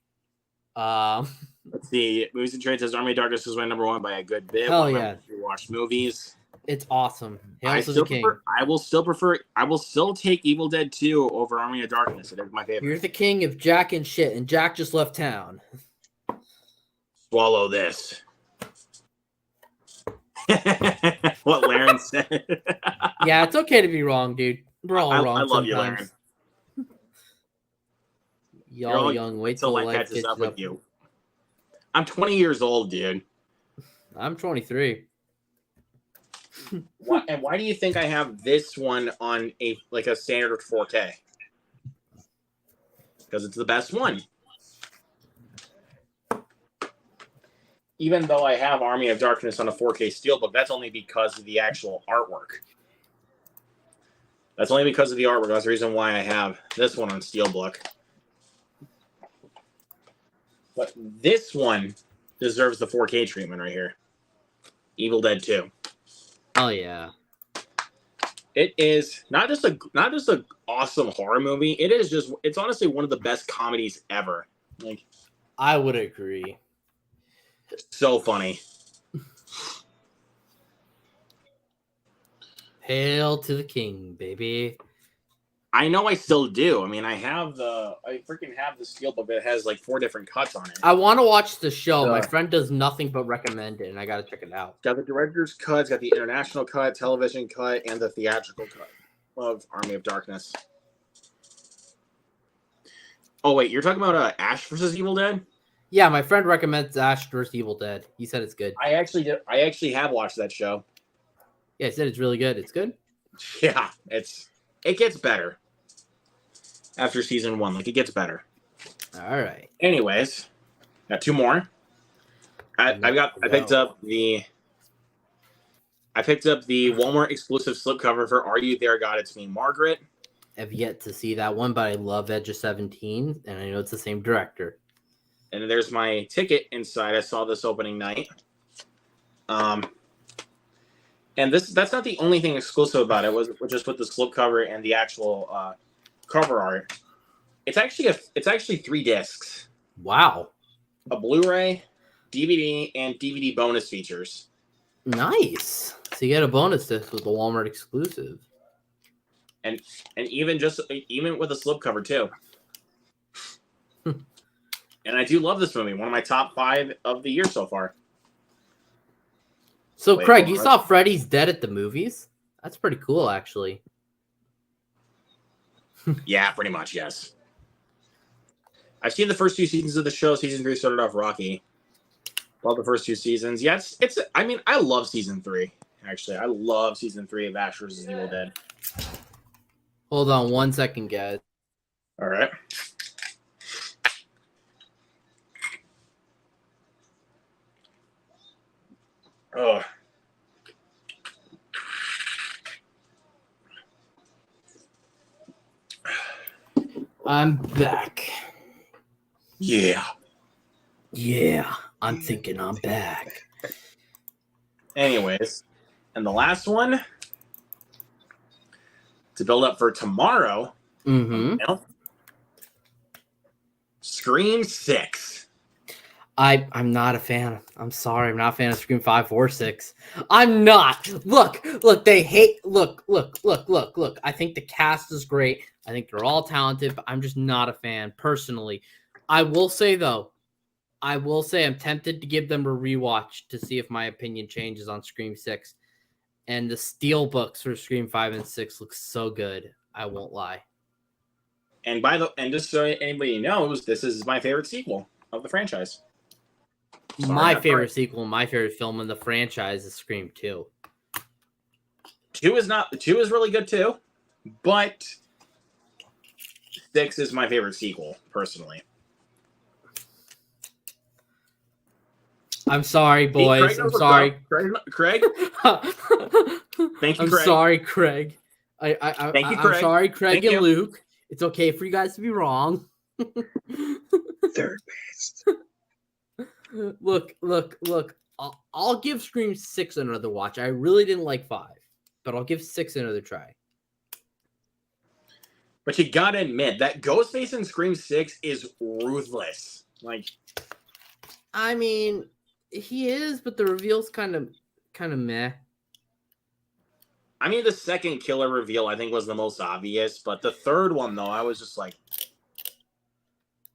Let's see. Movies and Trade says Army of Darkness is my number one by a good bit. Hell yeah. We watch movies. It's awesome. I will still take Evil Dead 2 over Army of Darkness. It is my favorite. You're the king of Jack and shit, and Jack just left town. Swallow this. What Laren said. Yeah, it's okay to be wrong, dude. We're all wrong. I love sometimes. You, Laren. Y'all young. Wait till life catches up with you. I'm 20 years old, dude. I'm 23. Why do you think I have this one on a standard 4K? Because it's the best one. Even though I have Army of Darkness on a 4K Steelbook, that's only because of the actual artwork. That's the reason why I have this one on Steelbook. But this one deserves the 4K treatment right here. Evil Dead 2. Oh yeah. It is not just a awesome horror movie. It's honestly one of the best comedies ever. I would agree. So funny. Hail to the king, baby. I know I still do. I mean, I freaking have the Steelbook that has 4 different cuts on it. I want to watch the show. My friend does nothing but recommend it, and I got to check it out. Got the director's cut, it's got the international cut, television cut, and the theatrical cut of Army of Darkness. Oh, wait, you're talking about Ash vs. Evil Dead? Yeah, my friend recommends Ash vs. Evil Dead. He said it's good. I actually have watched that show. Yeah, he said it's really good. It's good? Yeah, it gets better. After season 1, it gets better. All right. Anyways, got 2 more. I picked up the Walmart exclusive slipcover for Are You There, God? It's Me, Margaret. I've yet to see that one, but I love Edge of 17, and I know it's the same director. And there's my ticket inside. I saw this opening night. And that's not the only thing exclusive about it. It was just with the slipcover and the actual cover art. It's actually 3 discs. Wow. A Blu-ray, DVD, and DVD bonus features. Nice. So you get a bonus disc with the Walmart exclusive. And even with a slipcover too. And I do love this movie. One of my top 5 of the year so far. So, Craig, you saw Freddy's Dead at the movies? That's pretty cool, actually. Yeah, pretty much, yes. I've seen the first 2 seasons of the show. Season 3 started off rocky. Love the first 2 seasons. Yeah, I love season 3, actually. I love season 3 of Ash vs. Evil Dead. Hold on 1 second, guys. All right. Oh. I'm back. Yeah. Yeah, I'm thinking I'm back. Anyways, and the last one to build up for tomorrow. Scream 6. I'm not a fan. I'm sorry. I'm not a fan of Scream 5 or 6. I'm not. Look. They hate. Look. I think the cast is great. I think they're all talented, but I'm just not a fan personally. I will say, though, I'm tempted to give them a rewatch to see if my opinion changes on Scream 6. And the steel books for Scream 5 and 6 look so good. I won't lie. And just so anybody knows, this is my favorite sequel of the franchise. Sorry, my favorite sequel, my favorite film in the franchise is Scream 2. 2 is really good too, but 6 is my favorite sequel, personally. I'm sorry, boys. I'm sorry, Craig. Thank you, I'm Craig. Sorry, Craig. Thank you, Craig. I'm sorry, Craig and Luke. It's okay for you guys to be wrong. Third best. Look. I'll give Scream 6 another watch. I really didn't like 5, but I'll give 6 another try. But you gotta admit that Ghostface in Scream 6 is ruthless. Like, I mean, he is, but the reveal's kind of meh. I mean, the second killer reveal I think was the most obvious, but the third one though, I was just like,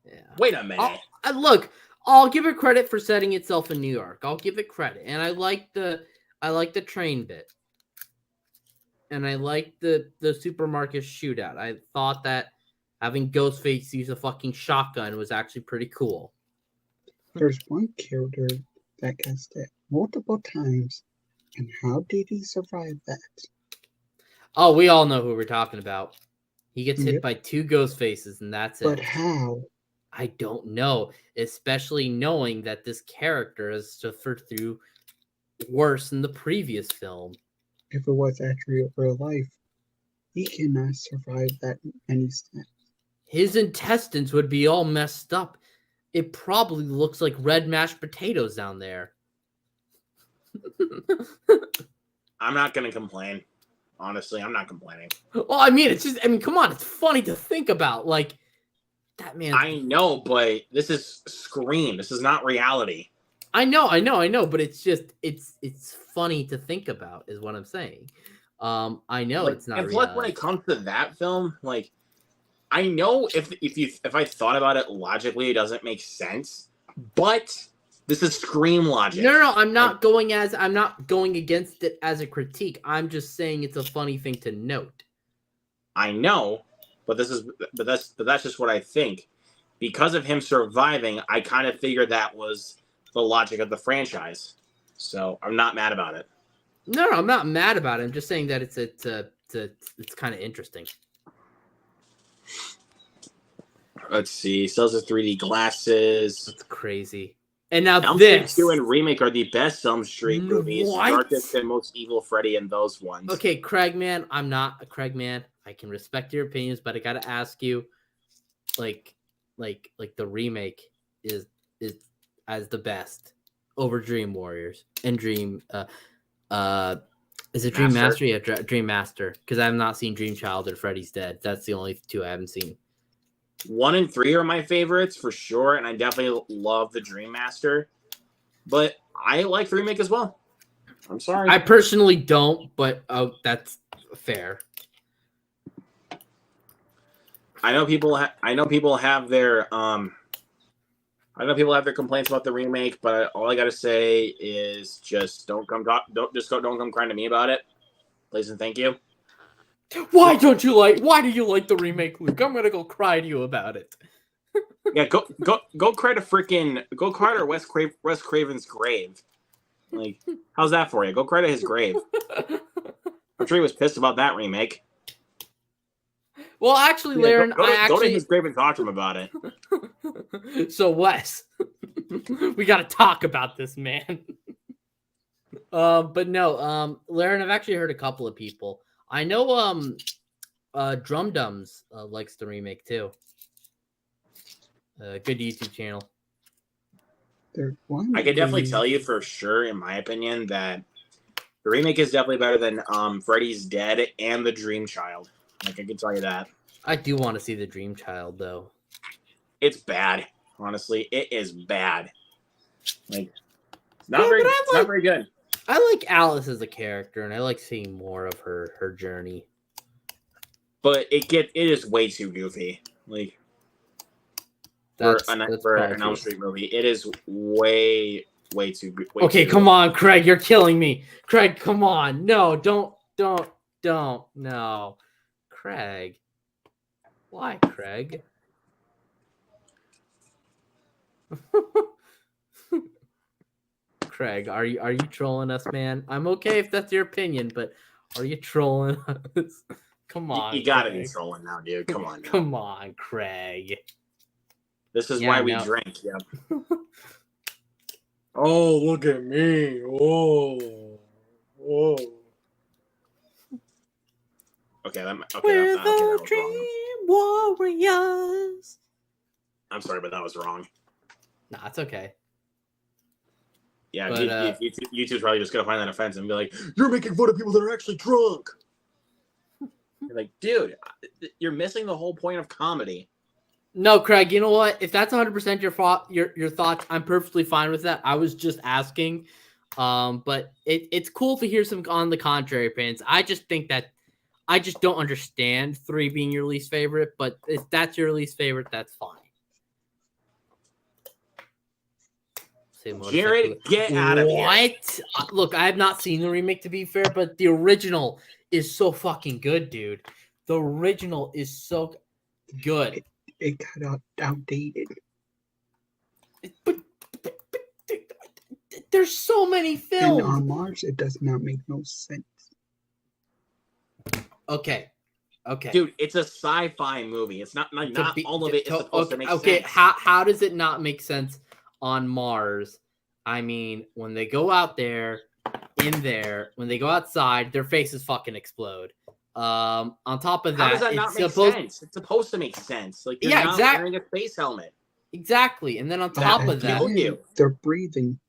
yeah. Wait a minute. Look, I'll give it credit for setting itself in New York. I'll give it credit, and I like the train bit, and I like the supermarket shootout. I thought that having Ghostface use a fucking shotgun was actually pretty cool. There's one character that gets hit multiple times, and how did he survive that? Oh, we all know who we're talking about. He gets hit by 2 ghost faces, and that's it. But how? I don't know, especially knowing that this character has suffered through worse in the previous film. If it was actually real life, he cannot survive that many steps. His intestines would be all messed up. It probably looks like red mashed potatoes down there. I'm not going to complain. Honestly, I'm not complaining. Well, I mean, come on. It's funny to think about. Like, that man. I know, but this is Scream. This is not reality. I know. But it's just, it's funny to think about is what I'm saying. I know like, it's not and reality. plus, when it comes to that film, like, I know if I thought about it logically, it doesn't make sense, but this is Scream logic. No, I'm not going against it as a critique. I'm just saying it's a funny thing to note. I know, but that's just what I think. Because of him surviving, I kind of figured that was the logic of the franchise. So I'm not mad about it. No, I'm not mad about it. I'm just saying that it's kind of interesting. Let's see. Sells the 3D glasses. That's crazy. And now Elm this. Street 2 and Remake are the best Elm Street movies. What? Darkest and most evil Freddy in those ones. Okay, Craig, man. I'm not a Craig, man. I can respect your opinions, but I gotta ask you, like the remake is as the best over Dream Warriors and Dream is it Dream Master? Yeah, Dream Master. Because I have not seen Dream Child or Freddy's Dead. That's the only 2 I haven't seen. 1 and 3 are my favorites for sure, and I definitely love the Dream Master. But I like the remake as well. I'm sorry. I personally don't, but that's fair. I know people have their complaints about the remake, but all I gotta say is just don't come crying to me about it, please and thank you. Why do you like the remake, Luke? I'm gonna go cry to you about it. Yeah, go cry to Wes Craven's grave. Like, how's that for you? Go cry to his grave. I'm sure he was pissed about that remake. Well, actually, Laren, go to his grave and talk to him about it. So, Wes, we got to talk about this, man. But no, Laren, I've actually heard a couple of people. I know, Drum Dums likes the remake too. Good YouTube channel. I can definitely tell you for sure, in my opinion, that the remake is definitely better than Freddy's Dead and the Dream Child. Like, I can tell you that. I do want to see the Dream Child, though. It's bad. Honestly, it is bad. Like, it's not very good. I like Alice as a character, and I like seeing more of her journey. But it is way too goofy. Like, for an Elm Street movie, it is way too goofy. Okay, come on, Craig, you're killing me. Craig, come on. No, don't. No. Craig. Why, Craig? Craig, are you trolling us, man? I'm okay if that's your opinion, but are you trolling us? Come on, you gotta be trolling now, dude. Come on, now. Come on, Craig. This is why we drink. Yeah. Oh, look at me! Whoa, whoa. Okay, We're the Dream Warriors. I'm sorry, but that was wrong. Nah, it's okay. Yeah, but, YouTube's probably just gonna find that offensive and be like, "You're making fun of people that are actually drunk." You're like, dude, you're missing the whole point of comedy. No, Craig, you know what? If that's 100% your thoughts, I'm perfectly fine with that. I was just asking. But it's cool to hear some on the contrary opinions. I just think that I just don't understand 3 being your least favorite, but if that's your least favorite, that's fine. Jared, get out of here. What? Look, I have not seen the remake, to be fair, but the original is so fucking good, dude. The original is so good. It got outdated. But there's so many films. And on Mars, it does not make no sense. Okay. Dude, it's a sci-fi movie. It's not all of it is supposed to make sense. Okay, how does it not make sense on Mars? I mean, when they go out there, when they go outside, their faces fucking explode. On top of that, how does that not make sense? It's supposed to make sense. Like, they're not wearing a space helmet. Exactly. And then on top of that, they're breathing.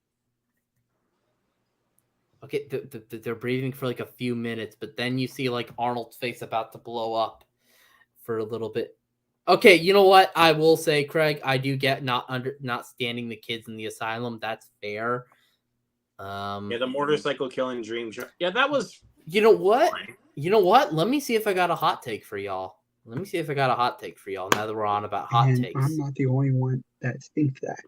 Okay, they're breathing for like a few minutes, but then you see like Arnold's face about to blow up for a little bit. Okay, you know what? I will say, Craig, I do get not standing the kids in the asylum. That's fair. Yeah, the motorcycle killing dream. Yeah, that was. You know what? You know what? Let me see if I got a hot take for y'all. Now that we're on about hot takes. I'm not the only one that thinks that.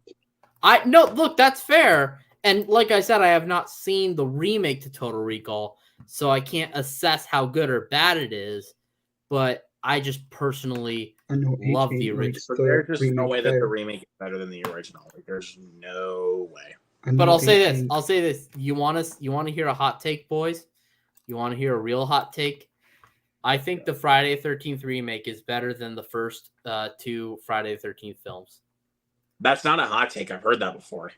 Look, that's fair. And like I said, I have not seen the remake to Total Recall, so I can't assess how good or bad it is. But I just personally love the original. So there's just no way that the remake is better than the original. Like, there's no way. But I'll say this. You want to hear a hot take, boys? You want to hear a real hot take? I think the Friday the 13th remake is better than the first 2 Friday the 13th films. That's not a hot take. I've heard that before.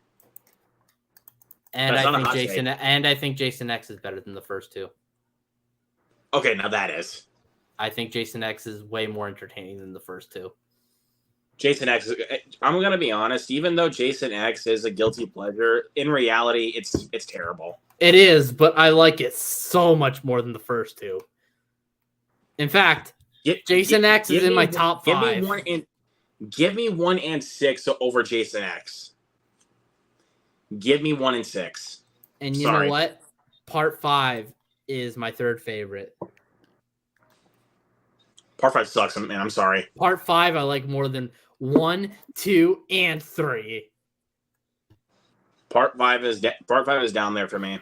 And I think Jason X is better than the first 2. Okay, now that is. I think Jason X is way more entertaining than the first 2. Jason X, I'm going to be honest, even though Jason X is a guilty pleasure, in reality, it's terrible. It is, but I like it so much more than the first 2. In fact, Jason X is in my top 5. Give me 1 and 6 over Jason X. Give me 1 and 6. And you know what? Part 5 is my 3rd favorite. Part 5 sucks, man. I'm sorry. Part 5 I like more than 1, 2, and 3. Part 5 is down there for me.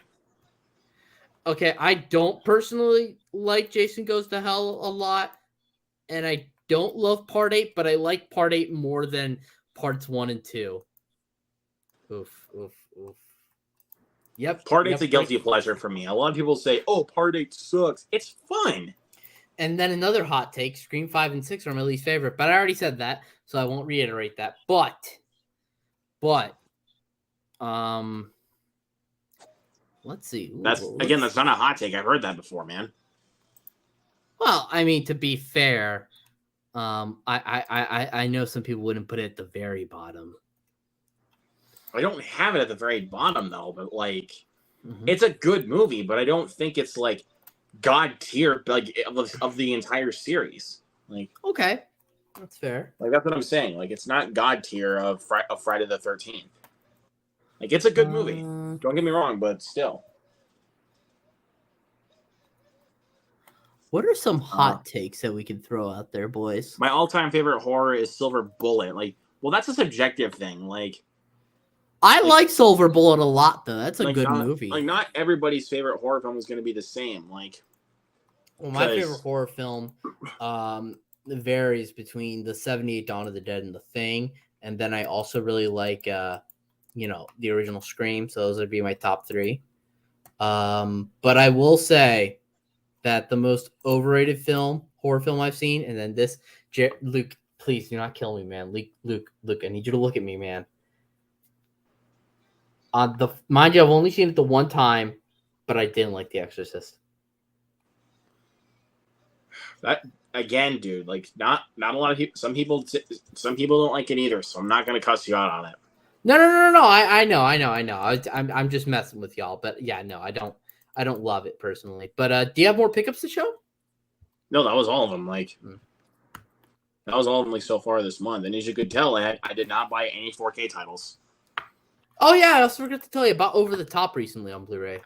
Okay, I don't personally like Jason Goes to Hell a lot, and I don't love Part 8, but I like Part 8 more than Parts 1 and 2. Oof. Yep. Part 8's a guilty pleasure for me. A lot of people say, "Oh, Part 8 sucks." It's fun. And then another hot take: Scream 5 and 6 are my least favorite, but I already said that, so I won't reiterate that. But, let's see. That's not a hot take. I've heard that before, man. Well, I mean, to be fair, I know some people wouldn't put it at the very bottom. I don't have it at the very bottom though, but like, it's a good movie, but I don't think it's like god tier like of the entire series. Like, okay, that's fair. Like, that's what I'm saying. Like, it's not god tier of Friday the 13th. Like, it's a good movie. Don't get me wrong, but still. What are some hot takes that we can throw out there, boys? My all-time favorite horror is Silver Bullet. Like, well, that's a subjective thing. Like, I like Silver Bullet a lot, though. That's a good movie. Like, not everybody's favorite horror film is going to be the same. Like, well, my favorite horror film varies between the 78 Dawn of the Dead and The Thing, and then I also really like the original Scream. So those would be my top 3. But I will say that the most overrated horror film I've seen, and then this, Luke, please do not kill me, man. Luke, I need you to look at me, man. Mind you, I've only seen it the one time, but I didn't like The Exorcist. That again, dude, like not a lot of people. Some people don't like it either, so I'm not gonna cuss you out on it. No. I know. I'm just messing with y'all, but yeah, no, I don't love it personally. But do you have more pickups to show? No, that was all of them. Like that was all of them. Like so far this month, and as you could tell, I did not buy any 4K titles. Oh yeah, I also forgot to tell you about Over the Top recently on Blu-ray.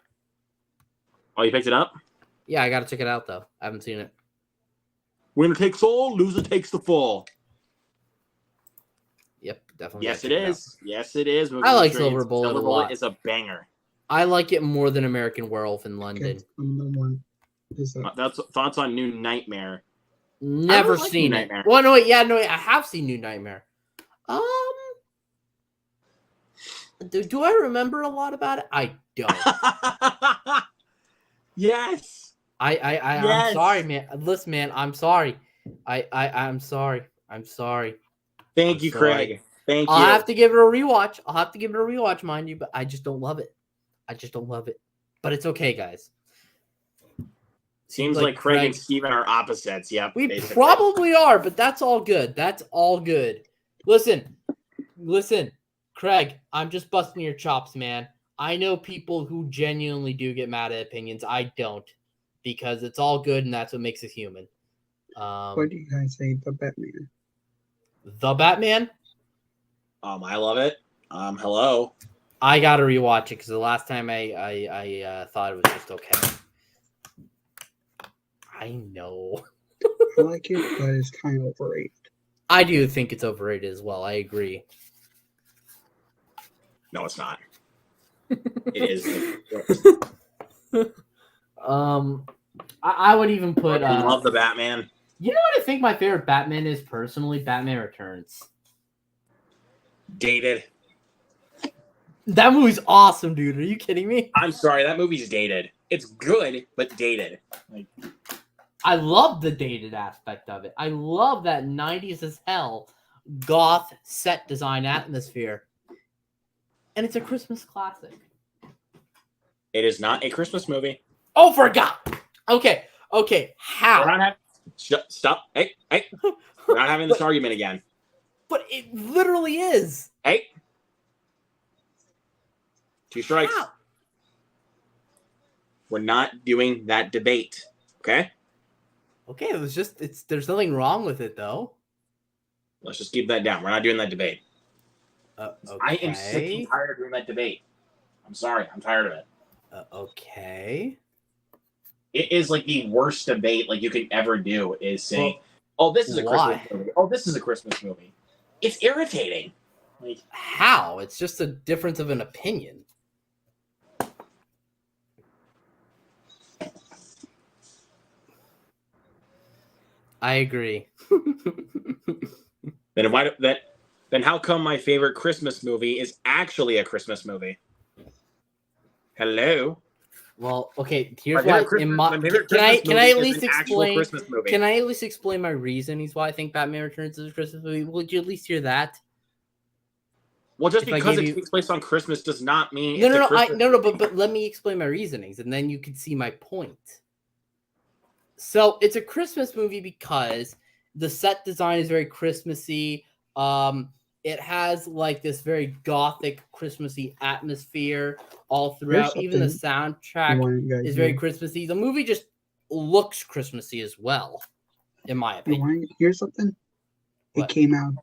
Oh, you picked it up? Yeah, I gotta check it out though. I haven't seen it. Winner takes all, loser takes the fall. Yep, definitely. Yes, it is. Yes, it is. I like Silver Bullet Silver a lot. Bullet is a banger. I like it more than American Werewolf in London. Okay, the one. That's thoughts on New Nightmare. Never like seen New it. Nightmare. Well, no, I have seen New Nightmare. Do I remember a lot about it? I don't. Yes. I'm sorry, man. Listen, man, I'm sorry. I'm sorry. Thank you, Craig. Thank you. I'll have to give it a rewatch. Mind you, but I just don't love it. But it's okay, guys. Seems like Craig and Steven are opposites. Yep. We basically. probably are, but that's all good. Listen, Craig, I'm just busting your chops, man. I know people who genuinely do get mad at opinions. I don't, because it's all good, and that's what makes us human. What do you guys say, The Batman? The Batman? I love it. Hello. I gotta rewatch it because the last time I thought it was just okay. I know. I like it, but it's kind of overrated. I do think it's overrated as well. I agree. No, it's not. It is. I would even put. I love the Batman. You know what I think my favorite Batman is personally? Batman Returns. Dated. That movie's awesome, dude. Are you kidding me? I'm sorry, that movie's dated. It's good, but dated. I love the dated aspect of it. I love that 90s as hell goth set design atmosphere. And it's a Christmas classic. It is not a Christmas movie. Oh, forgot. Okay. How? We're not having... Stop. Hey. We're not having this argument again. But it literally is. Hey. 2 strikes. How? We're not doing that debate. Okay? Okay, there's nothing wrong with it though. Let's just keep that down. We're not doing that debate. Okay. I am sick and tired of doing that debate. I'm sorry. I'm tired of it. Okay. It is like the worst debate like you can ever do is saying, "Oh, this is a Christmas movie. Oh, this is a Christmas movie." It's irritating. Like how? It's just a difference of an opinion. I agree. Then how come my favorite Christmas movie is actually a Christmas movie? Hello. Well, okay. Here's why. Can I at least explain my reasonings why I think Batman Returns is a Christmas movie? Would you at least hear that? Well, just because it takes place on Christmas does not mean but let me explain my reasonings, and then you can see my point. So it's a Christmas movie because the set design is very Christmassy. It has like this very gothic, Christmassy atmosphere all throughout. Even the soundtrack is very Christmassy. The movie just looks Christmassy as well, in my opinion. Here's something. It came out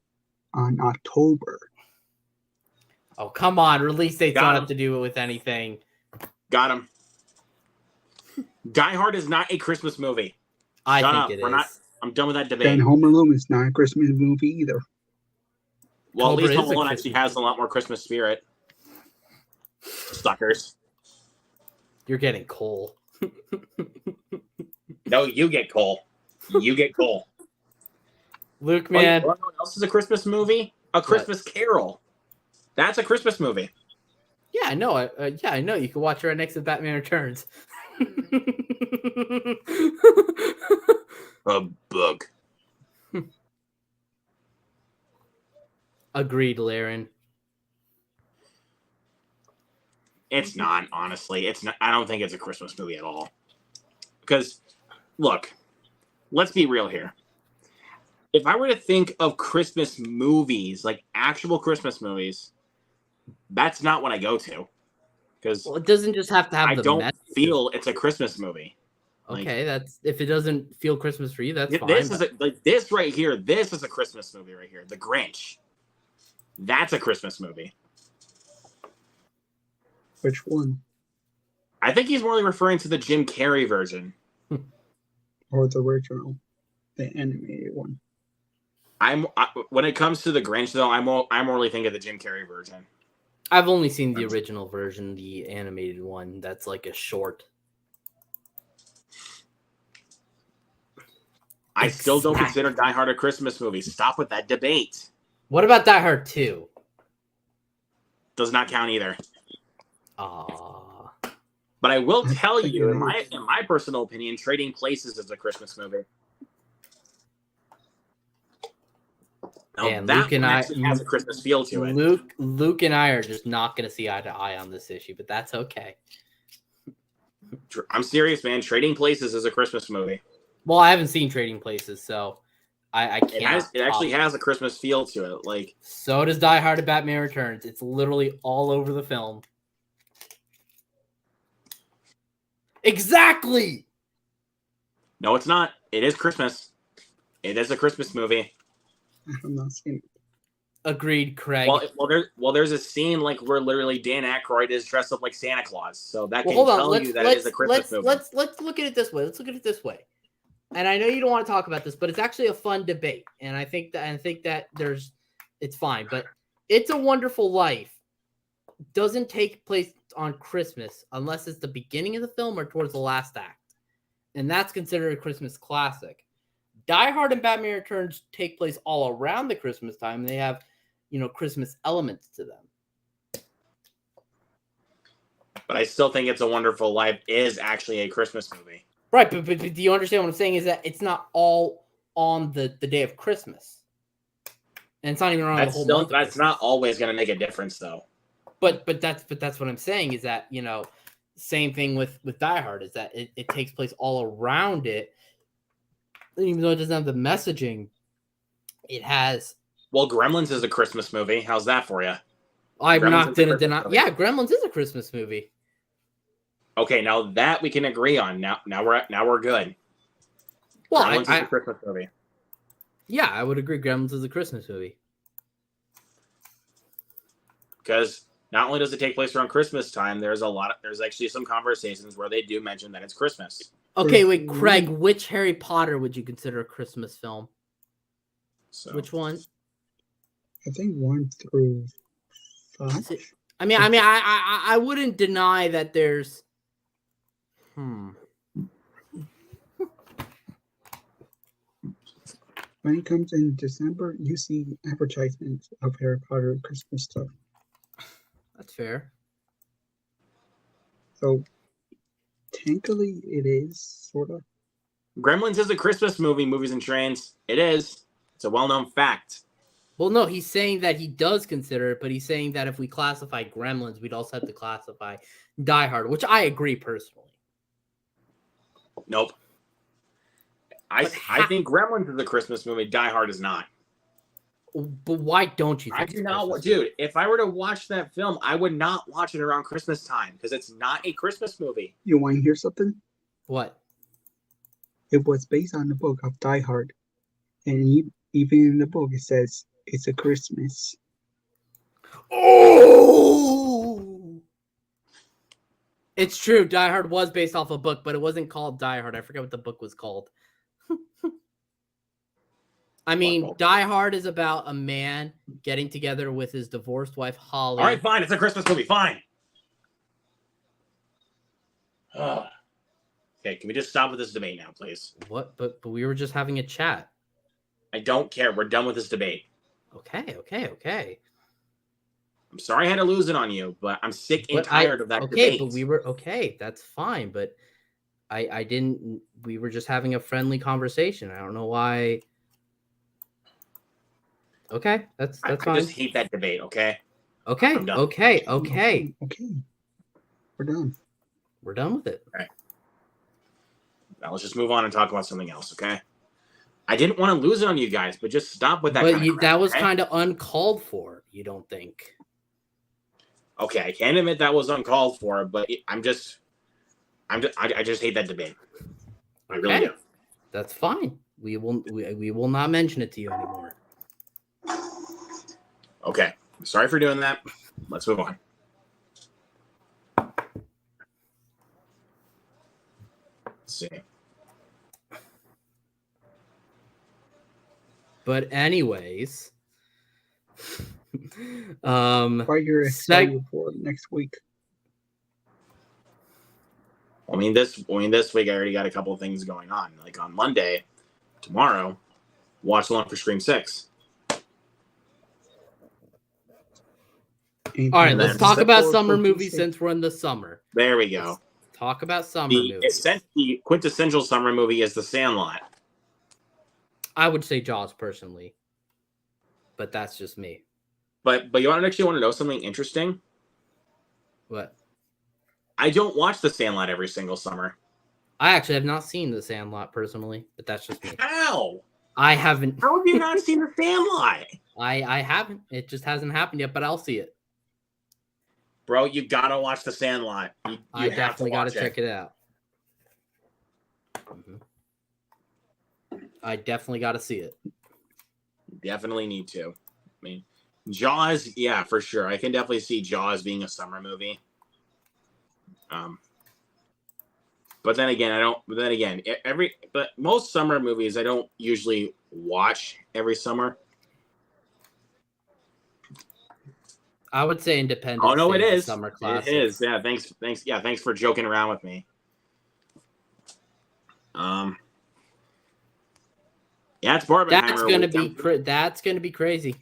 on October. Oh, come on. Release dates don't have to do with anything. Got him. Die Hard is not a Christmas movie. I think it is. I'm done with that debate. And Home Alone is not a Christmas movie either. Well, at least Home Alone actually has a lot more Christmas spirit. Suckers. You're getting coal. No, you get coal. You get coal. Luke, man. You know what else is a Christmas movie? A Christmas Carol. That's a Christmas movie. Yeah, I know. I know. You can watch it right next to Batman Returns. A bug. Agreed, Laren. It's not, honestly. It's not. I don't think it's a Christmas movie at all. Because, look, let's be real here. If I were to think of Christmas movies, like actual Christmas movies, that's not what I go to. Because it doesn't just have to have. I don't feel it's a Christmas movie. Okay, that's if it doesn't feel Christmas for you, that's fine. This is this right here. This is a Christmas movie right here. The Grinch. That's a Christmas movie. Which one? I think he's more referring to the Jim Carrey version. Or the original, the animated one. When it comes to the Grinch, though, I'm more really thinking of the Jim Carrey version. I've only seen the original version, the animated one. That's like a short. I still don't consider Die Hard a Christmas movie. Stop with that debate. What about Die Hard 2? Does not count either. Aww. But I will tell you, in my personal opinion, Trading Places is a Christmas movie. Now, and that Luke and I has a Christmas feel to it. Luke and I are just not going to see eye to eye on this issue, but that's okay. I'm serious, man. Trading Places is a Christmas movie. Well, I haven't seen Trading Places, so I can't. It actually has a Christmas feel to it. Like, so does Die Hard and Batman Returns. It's literally all over the film. Exactly. No, it's not. It is Christmas. It is a Christmas movie. I have not seen it. Agreed, Craig. There's a scene like where literally Dan Aykroyd is dressed up like Santa Claus, so that can hold on. tell you that it is a Christmas movie. Let's look at it this way. Let's look at it this way. And I know you don't want to talk about this, but it's actually a fun debate, and I think that it's fine. But It's a Wonderful Life doesn't take place on Christmas unless it's the beginning of the film or towards the last act, and that's considered a Christmas classic. Die Hard and Batman Returns take place all around the Christmas time. They have, Christmas elements to them. But I still think It's a Wonderful Life is actually a Christmas movie. Right, but do you understand what I'm saying? Is that it's not all on the day of Christmas, and it's not even on the whole month. That's not always going to make a difference, though. But that's what I'm saying is that same thing with Die Hard is that it takes place all around it, even though it doesn't have the messaging. It has. Well, Gremlins is a Christmas movie. How's that for you? I'm not going to deny. Yeah, Gremlins is a Christmas movie. Okay, now that we can agree on. Now we're good. Well, Gremlins is a Christmas movie. Yeah, I would agree. Gremlins is a Christmas movie. Because not only does it take place around Christmas time, there's actually some conversations where they do mention that it's Christmas. Okay, wait, Craig, which Harry Potter would you consider a Christmas film? So, which one? I think 1 through 5. I wouldn't deny that there's. When it comes in December, you see advertisements of Harry Potter Christmas stuff. That's fair. So, technically, it is sort of. Gremlins is a Christmas movie, Movies and Trains. It is. It's a well-known fact. Well, no, he's saying that he does consider it, but he's saying that if we classify Gremlins, we'd also have to classify Die Hard, which I agree personally. Nope. I think Gremlins is a Christmas movie. Die Hard is not. But why don't you think I do not, dude. If I were to watch that film, I would not watch it around Christmas time because it's not a Christmas movie. You want to hear something? What? It was based on the book of Die Hard. And even in the book, it says it's a Christmas. Oh! It's true. Die Hard was based off a book, but it wasn't called Die Hard. I forget what the book was called. Die Hard is about a man getting together with his divorced wife, Holly. All right, fine. It's a Christmas movie. Fine. Okay, can we just stop with this debate now, please? What? But we were just having a chat. I don't care. We're done with this debate. Okay. I'm sorry I had to lose it on you, but I'm sick and tired of that debate. But we were okay. That's fine. But I didn't. We were just having a friendly conversation. I don't know why. Okay, that's fine. I just hate that debate. Okay. Okay. We're done. We're done with it. All right. Now let's just move on and talk about something else. Okay. I didn't want to lose it on you guys, but just stop with that. But that was kind of uncalled for. You don't think? Okay, I can admit that was uncalled for, but I just hate that debate. I really do. That's fine. We will not mention it to you anymore. Okay. Sorry for doing that. Let's move on. Let's see. But anyways, What you're excited for next week? I mean, this week I already got a couple of things going on. Like on Monday, tomorrow, watch along for Scream 6. All right, let's talk about summer movies since we're in the summer. There we go. Let's talk about summer movies. The quintessential summer movie is The Sandlot. I would say Jaws personally, but that's just me. But you actually want to know something interesting? What? I don't watch The Sandlot every single summer. I actually have not seen The Sandlot personally, but that's just me. How? I haven't. How have you not seen The Sandlot? I haven't. It just hasn't happened yet, but I'll see it. Bro, you gotta watch The Sandlot. I definitely gotta check it out. Mm-hmm. I definitely gotta see it. Definitely need to. I mean, Jaws, yeah, for sure. I can definitely see Jaws being a summer movie. But then again, but most summer movies I don't usually watch every summer. I would say Independence. Oh no, it is summer classic. It is. Yeah, thanks. Yeah, thanks for joking around with me. Yeah, it's Barbenheimer. That's gonna be crazy.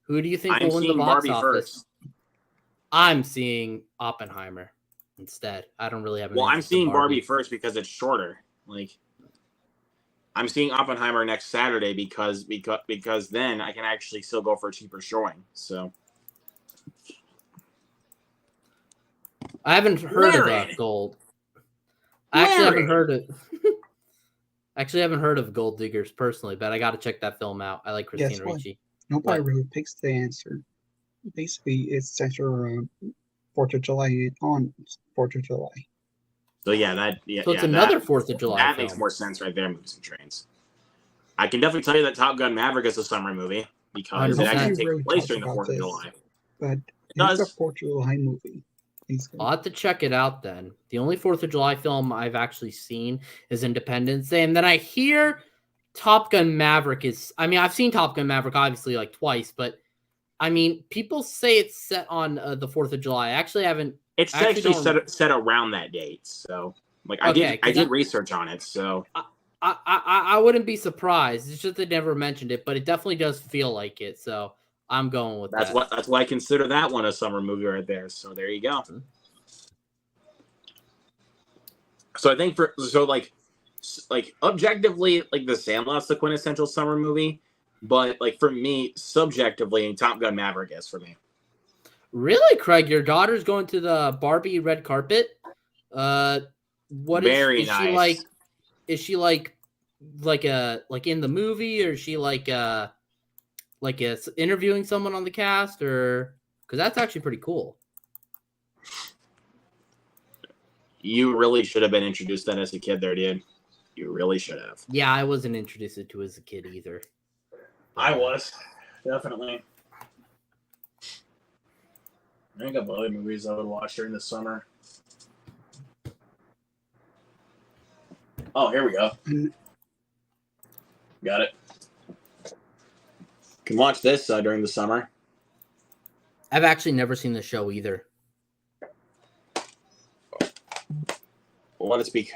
Who do you think will win the box Barbie office? First. I'm seeing Oppenheimer instead. I don't really have. Well, I'm seeing Barbie first because it's shorter. Like, I'm seeing Oppenheimer next Saturday because then I can actually still go for a cheaper showing. So. I haven't heard of Gold. I actually haven't heard of Gold Diggers personally, but I got to check that film out. I like Christina Ricci. Nobody really picks the answer. Basically, it's centered around 4th of July on 4th of July. So it's another 4th of July. That makes more sense right there. Movies and Trains. I can definitely tell you that Top Gun Maverick is a summer movie because it actually takes place during the 4th of July. But it's a 4th of July movie. I'll have to check it out then. The only 4th of July film I've actually seen is Independence Day. And then I hear Top Gun Maverick is... I mean, I've seen Top Gun Maverick obviously like twice, but I mean, people say it's set on the 4th of July. I actually haven't... It's actually set around that date. So, like, I did research on it, so... I wouldn't be surprised. It's just they never mentioned it, but it definitely does feel like it, so... I'm going with that. That's why I consider that one a summer movie right there. So there you go. So I think like objectively, like The Sandlot's the quintessential summer movie, but like for me, subjectively, Top Gun Maverick is for me. Really, Craig? Your daughter's going to the Barbie red carpet? Very nice. She like? Is she like in the movie, or is she like interviewing someone on the cast, or because that's actually pretty cool. You really should have been introduced that as a kid there, dude. You really should have. Yeah, I wasn't introduced to as a kid either. I was. Definitely. I think of other movies I would watch during the summer. Oh, here we go. Got it. Can watch this during the summer. I've actually never seen the show either. What it speak?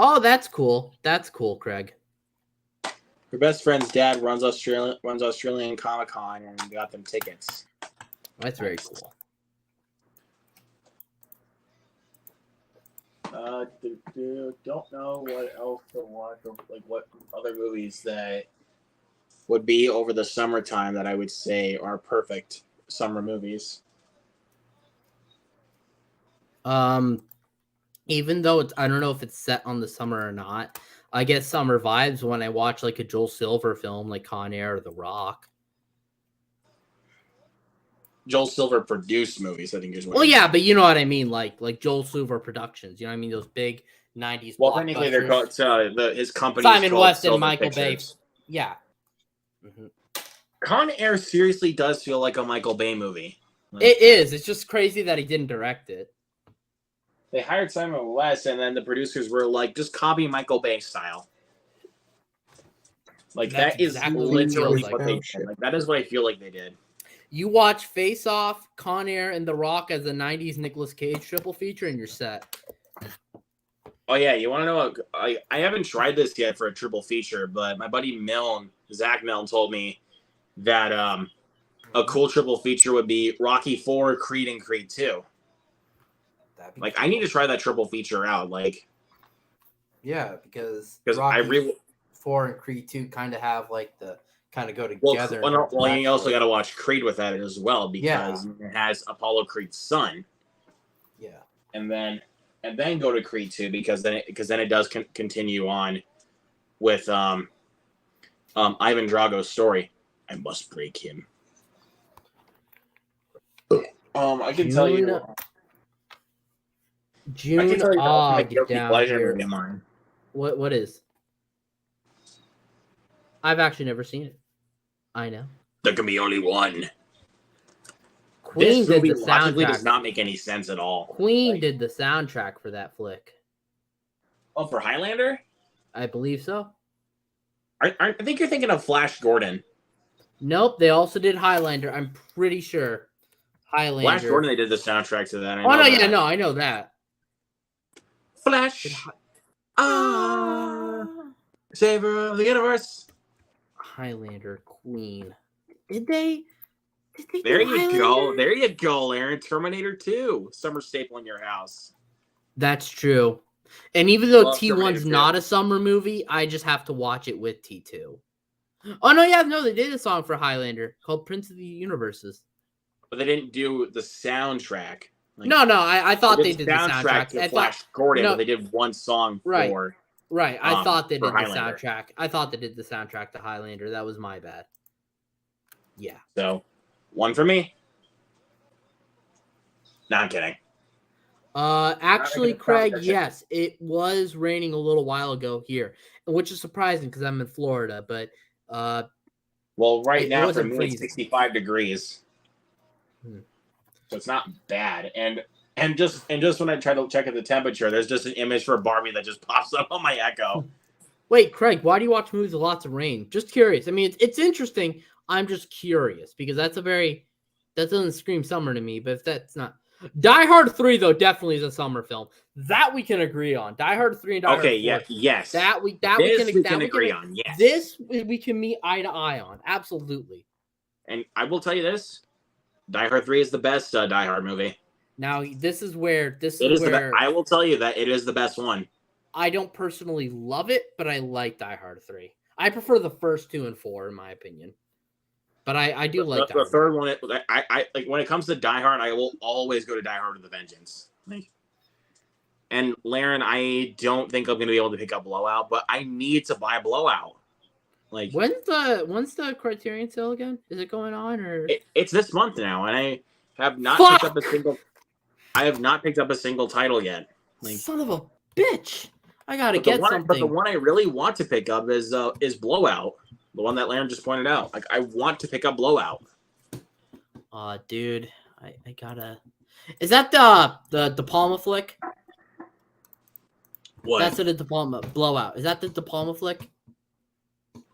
Oh, that's cool. That's cool, Craig. Her best friend's dad runs Australian Comic-Con and got them tickets. That's very cool. Don't know what else to watch, like what other movies that would be over the summertime that I would say are perfect summer movies. Even though I don't know if it's set on the summer or not, I get summer vibes when I watch like a Joel Silver film like Con Air or The Rock. Joel Silver produced movies, I think is what. Well, yeah, but you know what I mean, like Joel Silver Productions. You know what I mean? Those big '90s. Well, technically, they're called his company. Simon West and Silver Michael Pictures. Bay. Yeah. Mm-hmm. Con Air seriously does feel like a Michael Bay movie. Like, It is. It's just crazy that he didn't direct it. They hired Simon West, and then the producers were like, "Just copy Michael Bay style." Like That's that is exactly literally what what they did. Like that is what I feel like they did. You watch Face Off, Con Air, and The Rock as a '90s Nicolas Cage triple feature, and you're set. Oh yeah, you want to know? What, I haven't tried this yet for a triple feature, but my buddy Zach Milne, told me that a cool triple feature would be Rocky 4, Creed, and Creed 2. Like cool. I need to try that triple feature out. Like, yeah, because Rocky I really 4 and Creed 2 kind of have like the kind of go together. Well, you also got to watch Creed with that as well because it has Apollo Creed's son. Yeah, and then go to Creed 2 because then it does continue on with Ivan Drago's story. I must break him. I can tell you. June pleasure movie of mine. What is? I've actually never seen it. I know. There can be only one. Queen this movie did the logically soundtrack. Does not make any sense at all. Queen did the soundtrack for that flick. Oh, for Highlander? I believe so. I think you're thinking of Flash Gordon. Nope, they also did Highlander. I'm pretty sure. Highlander. Flash Gordon, they did the soundtrack to that. I know that. Flash. Savior of the universe. Highlander, Queen. Did they there you go. There you go, Aaron. Terminator 2. Summer staple in your house. That's true. And even though T1's not a summer movie, I just have to watch it with T2. Oh, no, they did a song for Highlander called Prince of the Universes. But they didn't do the soundtrack. Like, no, I thought they did the soundtrack. To Flash Gordon, but they did one song for... Right, I thought they did the soundtrack. I thought they did the soundtrack to Highlander. That was my bad. Yeah. So, one for me. No, I'm kidding. Actually, Craig, yes, it was raining a little while ago here, which is surprising because I'm in Florida. But well, right now for me, it's 65 degrees, so it's not bad. And just when I try to check at the temperature, there's just an image for Barbie that just pops up on my Echo. Wait, Craig, why do you watch movies with lots of rain? Just curious. I mean, it's interesting. I'm just curious because that doesn't scream summer to me. But if that's not. Die Hard 3, though, definitely is a summer film. That we can agree on. Die Hard 3 and Die Hard 4. Yes. That we can agree on. Yes. This we can meet eye to eye on. Absolutely. And I will tell you this: Die Hard 3 is the best Die Hard movie. Now, this is where I will tell you that it is the best one. I don't personally love it, but I like Die Hard 3. I prefer the first 2 and 4, in my opinion. But I do like the third one. I like when it comes to Die Hard, I will always go to Die Hard with a Vengeance. And Laren, I don't think I'm going to be able to pick up Blowout, but I need to buy Blowout. Like when's the Criterion sale again? Is it going on or it's this month now? And I have not picked up a single. I have not picked up a single title yet. Like, son of a bitch! I gotta get something. But the one I really want to pick up is Blowout. The one that Laren just pointed out. Like, I want to pick up Blowout. Dude, I gotta. Is that the De Palma flick? What? That's the De Palma Blowout. Is that the De Palma flick?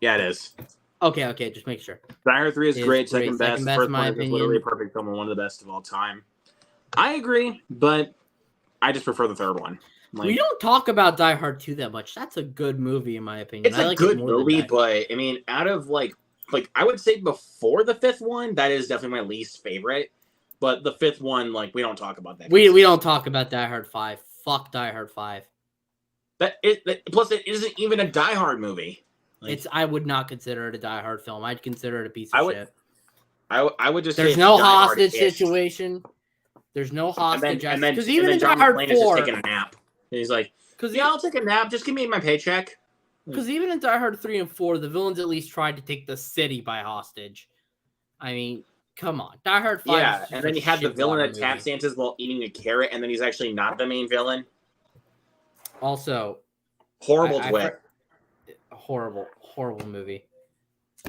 Yeah, it is. Okay, just make sure. Die Hard 3 is great. Second best. First one is literally a perfect film and one of the best of all time. I agree, but I just prefer the third one. We don't talk about Die Hard 2 that much. That's a good movie, in my opinion. It's a good movie, but I mean, out of like I would say before the fifth one, that is definitely my least favorite. But the fifth one, like, we don't talk about that. We don't talk about Die Hard 5. Fuck Die Hard 5. Plus, it isn't even a Die Hard movie. Like, I would not consider it a Die Hard film. I'd consider it a piece of shit. I would just There's say no hostage situation. There's no hostage. Because even in Die Hard 4, just taking a nap. And he's like, I'll take a nap. Just give me my paycheck. Because even in Die Hard 3 and 4, the villains at least tried to take the city by hostage. I mean, come on. Die Hard 5. Yeah, and then you have the villain that tap dances while eating a carrot, and then he's actually not the main villain. Also, horrible twist. Horrible movie.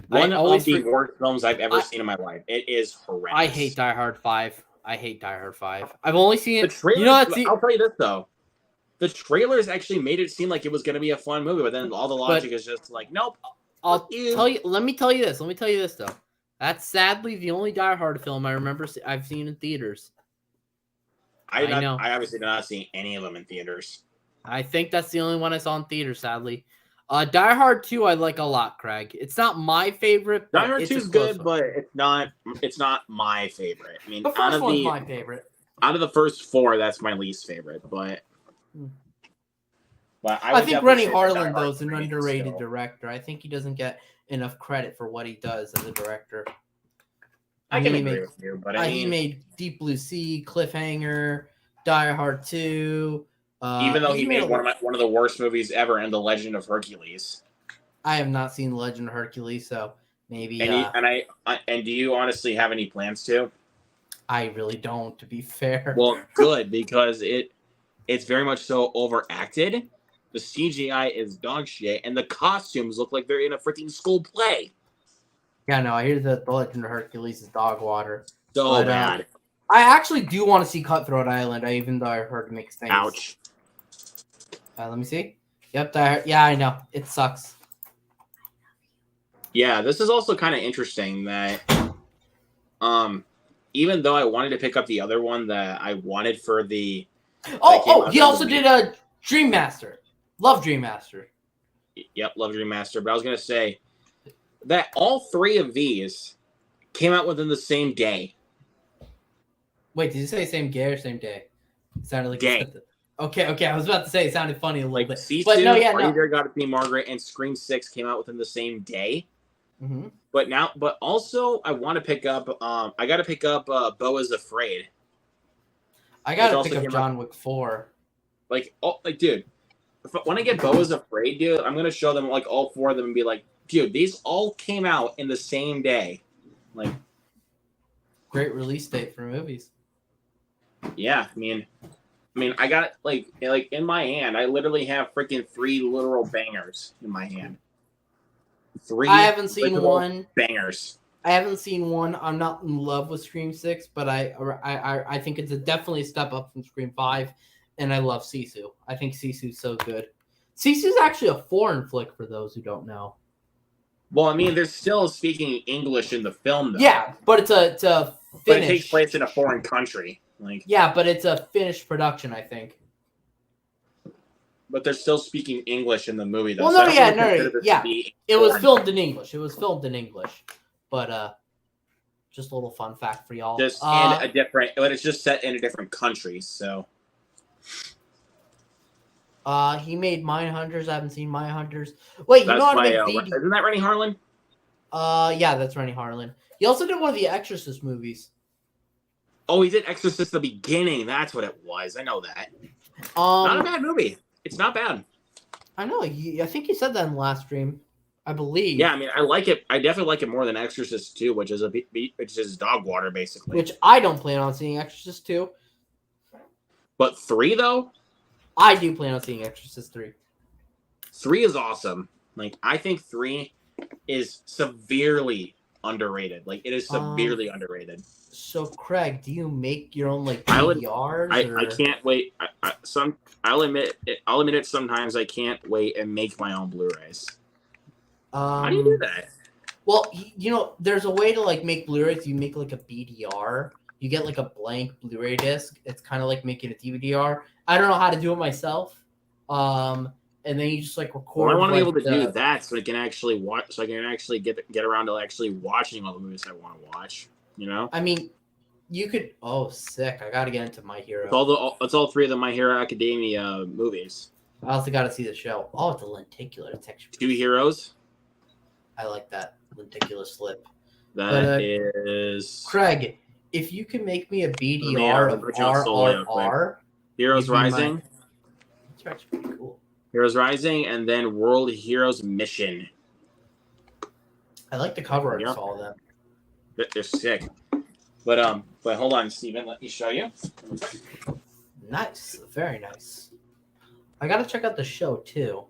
One of the worst films I've ever seen in my life. It is horrendous. I hate Die Hard 5. I've only seen it. I'll tell you this, though. The trailers actually made it seem like it was going to be a fun movie, but then all the logic is just like, nope. Let me tell you this, though. That's sadly the only Die Hard film I remember I've seen in theaters. I obviously did not see any of them in theaters. I think that's the only one I saw in theaters, sadly. Die Hard 2 I like a lot, Craig. It's not my favorite. Die Hard 2 is good, but it's not my favorite. I mean, the first one's my favorite. Out of the first four, that's my least favorite, but I think Rennie Harlin, though, is an underrated director. I think he doesn't get enough credit for what he does as a director. I can agree with you, but he made Deep Blue Sea, Cliffhanger, Die Hard 2. Even though he made one of the worst movies ever in The Legend of Hercules. I have not seen Legend of Hercules, so maybe. And do you honestly have any plans to? I really don't, to be fair. Well, good, because it's very much so overacted. The CGI is dog shit, and the costumes look like they're in a freaking school play. Yeah, no, I hear that The Legend of Hercules is dog water. So bad. I actually do want to see Cutthroat Island, even though I heard mixed things. Ouch. Let me see. Yep, yeah, I know. It sucks. Yeah, this is also kind of interesting that even though I wanted to pick up the other one that I wanted for the... he also did a Dream Master. Love Dream Master. Yep, love Dream Master. But I was going to say that all three of these came out within the same day. Wait, did you say same day or same day? It sounded like day. Okay. I was about to say it sounded funny a little bit. Sisu, but no. There Got to Be Margaret, and Scream 6 came out within the same day. Mm-hmm. But also I want to pick up. I got to pick up Beau is Afraid. I got to pick up John Wick 4. Dude, when I get Beau is Afraid, dude, I'm gonna show them like all four of them and be like, dude, these all came out in the same day. Like, great release date for movies. Yeah, I mean, I got like in my hand. I literally have freaking 3 literal bangers in my hand. 3. I haven't seen one. Bangers. I haven't seen one. I'm not in love with Scream 6, but I think it's definitely a step up from Scream 5, and I love Sisu. I think Sisu's so good. Sisu's actually a foreign flick for those who don't know. Well, I mean, they're still speaking English in the film, though. Yeah, but it's a Finnish. But it takes place in a foreign country. Yeah, but it's a Finnish production, I think. But they're still speaking English in the movie, though. Well, It was filmed in English. But just a little fun fact for y'all. But it's just set in a different country, so. He made Mindhunters. I haven't seen Mindhunters. Wait, you know how to make BD? Isn't that Rennie Harlin? Yeah, that's Rennie Harlin. He also did one of the Exorcist movies. Oh, he did Exorcist the beginning. That's what it was. I know that. Not a bad movie. It's not bad. I know. I think you said that in the last stream. I believe. Yeah, I mean, I like it. I definitely like it more than Exorcist 2, which is dog water, basically. Which I don't plan on seeing Exorcist 2. But 3, though? I do plan on seeing Exorcist 3. 3 is awesome. I think 3 is severely underrated. It is severely underrated. So, Craig, do you make your own DVRs? I can't wait. I'll admit it. Sometimes I can't wait and make my own Blu-rays. How do you do that? Well, there's a way to make Blu-rays. You make a BDR, you get like a blank Blu-ray disc. It's kind of like making a DVD-R. I don't know how to do it myself. And then you just like record. Well, I want to be able to do that so I can actually watch. So I can actually get around to actually watching all the movies I want to watch. You know. I mean, you could. Oh, sick! I gotta get into My Hero. It's all 3 of the My Hero Academia movies. I also got to see the show. Oh, it's a lenticular texture. 2 heroes. I like that lenticular slip. That is Craig. If you can make me a BDR of RRR, Heroes Rising. That's actually pretty cool. Heroes Rising, and then World Heroes Mission. I like the cover art of all of them. They're sick. But hold on, Steven. Let me show you. Nice, very nice. I gotta check out the show too.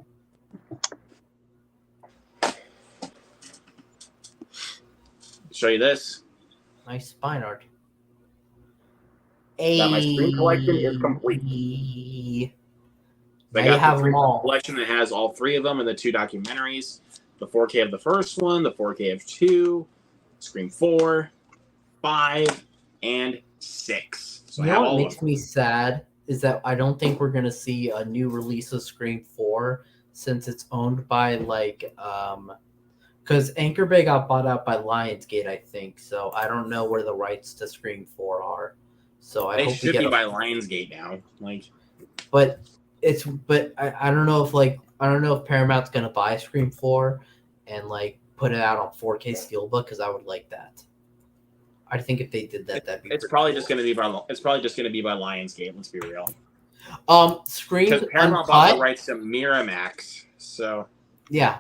Show you this. Nice spine art. My Scream collection is complete. I got the Scream collection that has all 3 of them and the 2 documentaries. The 4K of the first one, the 4K of 2, Scream 4, 5, and 6. So you know what makes me sad is that I don't think we're gonna see a new release of Scream 4 since it's owned by because Anchor Bay got bought out by Lionsgate, I think. So I don't know where the rights to Scream 4 are. So they should be by Lionsgate now. But I don't know if Paramount's gonna buy Scream 4 and put it out on 4K Steelbook, because I would like that. I think if they did that, that'd be. It's probably just gonna be by Lionsgate. Let's be real. Scream because Paramount bought the rights to Miramax, so yeah.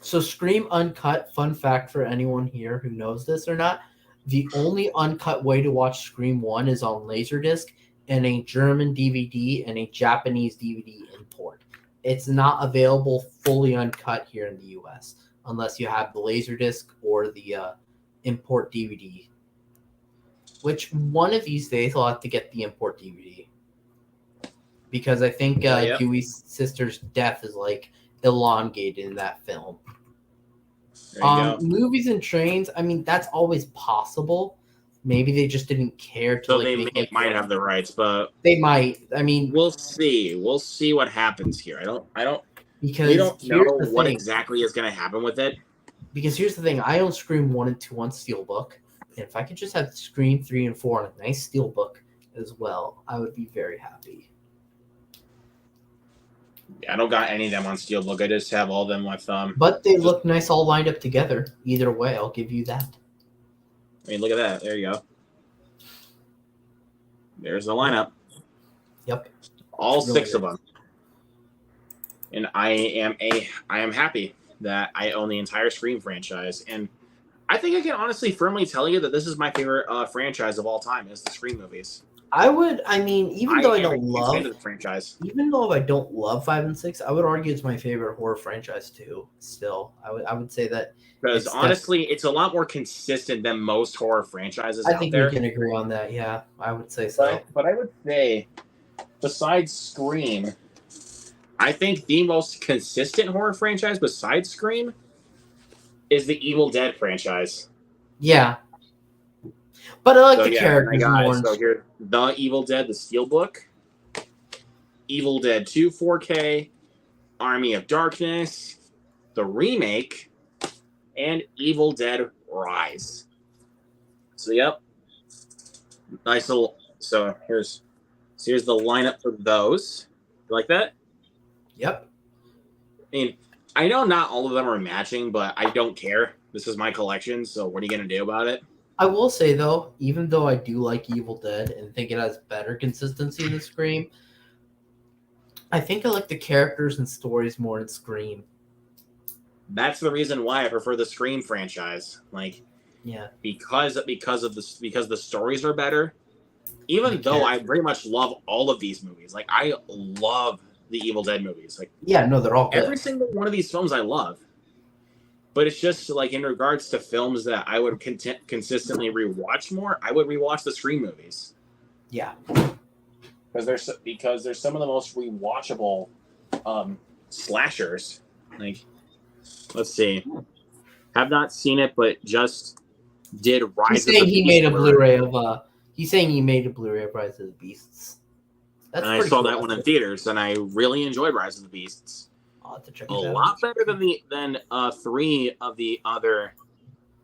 So Scream Uncut, fun fact for anyone here who knows this or not, the only uncut way to watch Scream 1 is on Laserdisc and a German DVD and a Japanese DVD import. It's not available fully uncut here in the US unless you have the Laserdisc or the import DVD. Which one of these days I'll have to get the import DVD. Because I think Dewey's sister's death is elongated in that film. Movies and trains, I mean, that's always possible. Maybe they just didn't care to. So they might have the rights, but they might. I mean, we'll see. We'll see what happens here. I don't. Because we don't know what exactly is going to happen with it. Because here's the thing: I own Scream 1 and 2 on Steelbook, and if I could just have Scream 3 and 4 on a nice Steelbook as well, I would be very happy. Yeah, I don't got any of them on Steelbook. I just have all of them with But they look nice all lined up together. Either way, I'll give you that. I mean, look at that. There you go. There's the lineup. Yep. All really 6 of them. And I am happy that I own the entire Scream franchise. And I think I can honestly firmly tell you that this is my favorite franchise of all time, is the Scream movies. Even though I don't love the franchise. Even though I don't love 5 and 6, I would argue it's my favorite horror franchise too. Still, I would say that because honestly, it's a lot more consistent than most horror franchises. I think we can agree on that. Yeah, I would say so. But I would say, besides Scream, I think the most consistent horror franchise besides Scream is the Evil Dead franchise. Yeah. But I like the characters more. So here's The Evil Dead, the Steelbook, Evil Dead 2 4K, Army of Darkness, the remake, and Evil Dead Rise. So yep. Nice little here's the lineup for those. You like that? Yep. I mean, I know not all of them are matching, but I don't care. This is my collection, so what are you gonna do about it? I will say, though, even though I do like Evil Dead and think it has better consistency than Scream, I think I like the characters and stories more in Scream. That's the reason why I prefer the Scream franchise. Because the stories are better. Even though I very much love all of these movies. I love the Evil Dead movies. They're all good. Every single one of these films I love. But it's just in regards to films that I would consistently rewatch more, I would rewatch the Scream movies. Yeah, because they're some of the most rewatchable slashers. Let's see, have not seen it, but just did Rise. He's saying he made a Blu-ray of He's saying he made a Blu-ray of Rise of the Beasts. And I saw that one in theaters, and I really enjoyed Rise of the Beasts. I'll have to check a lot better than 3 of the other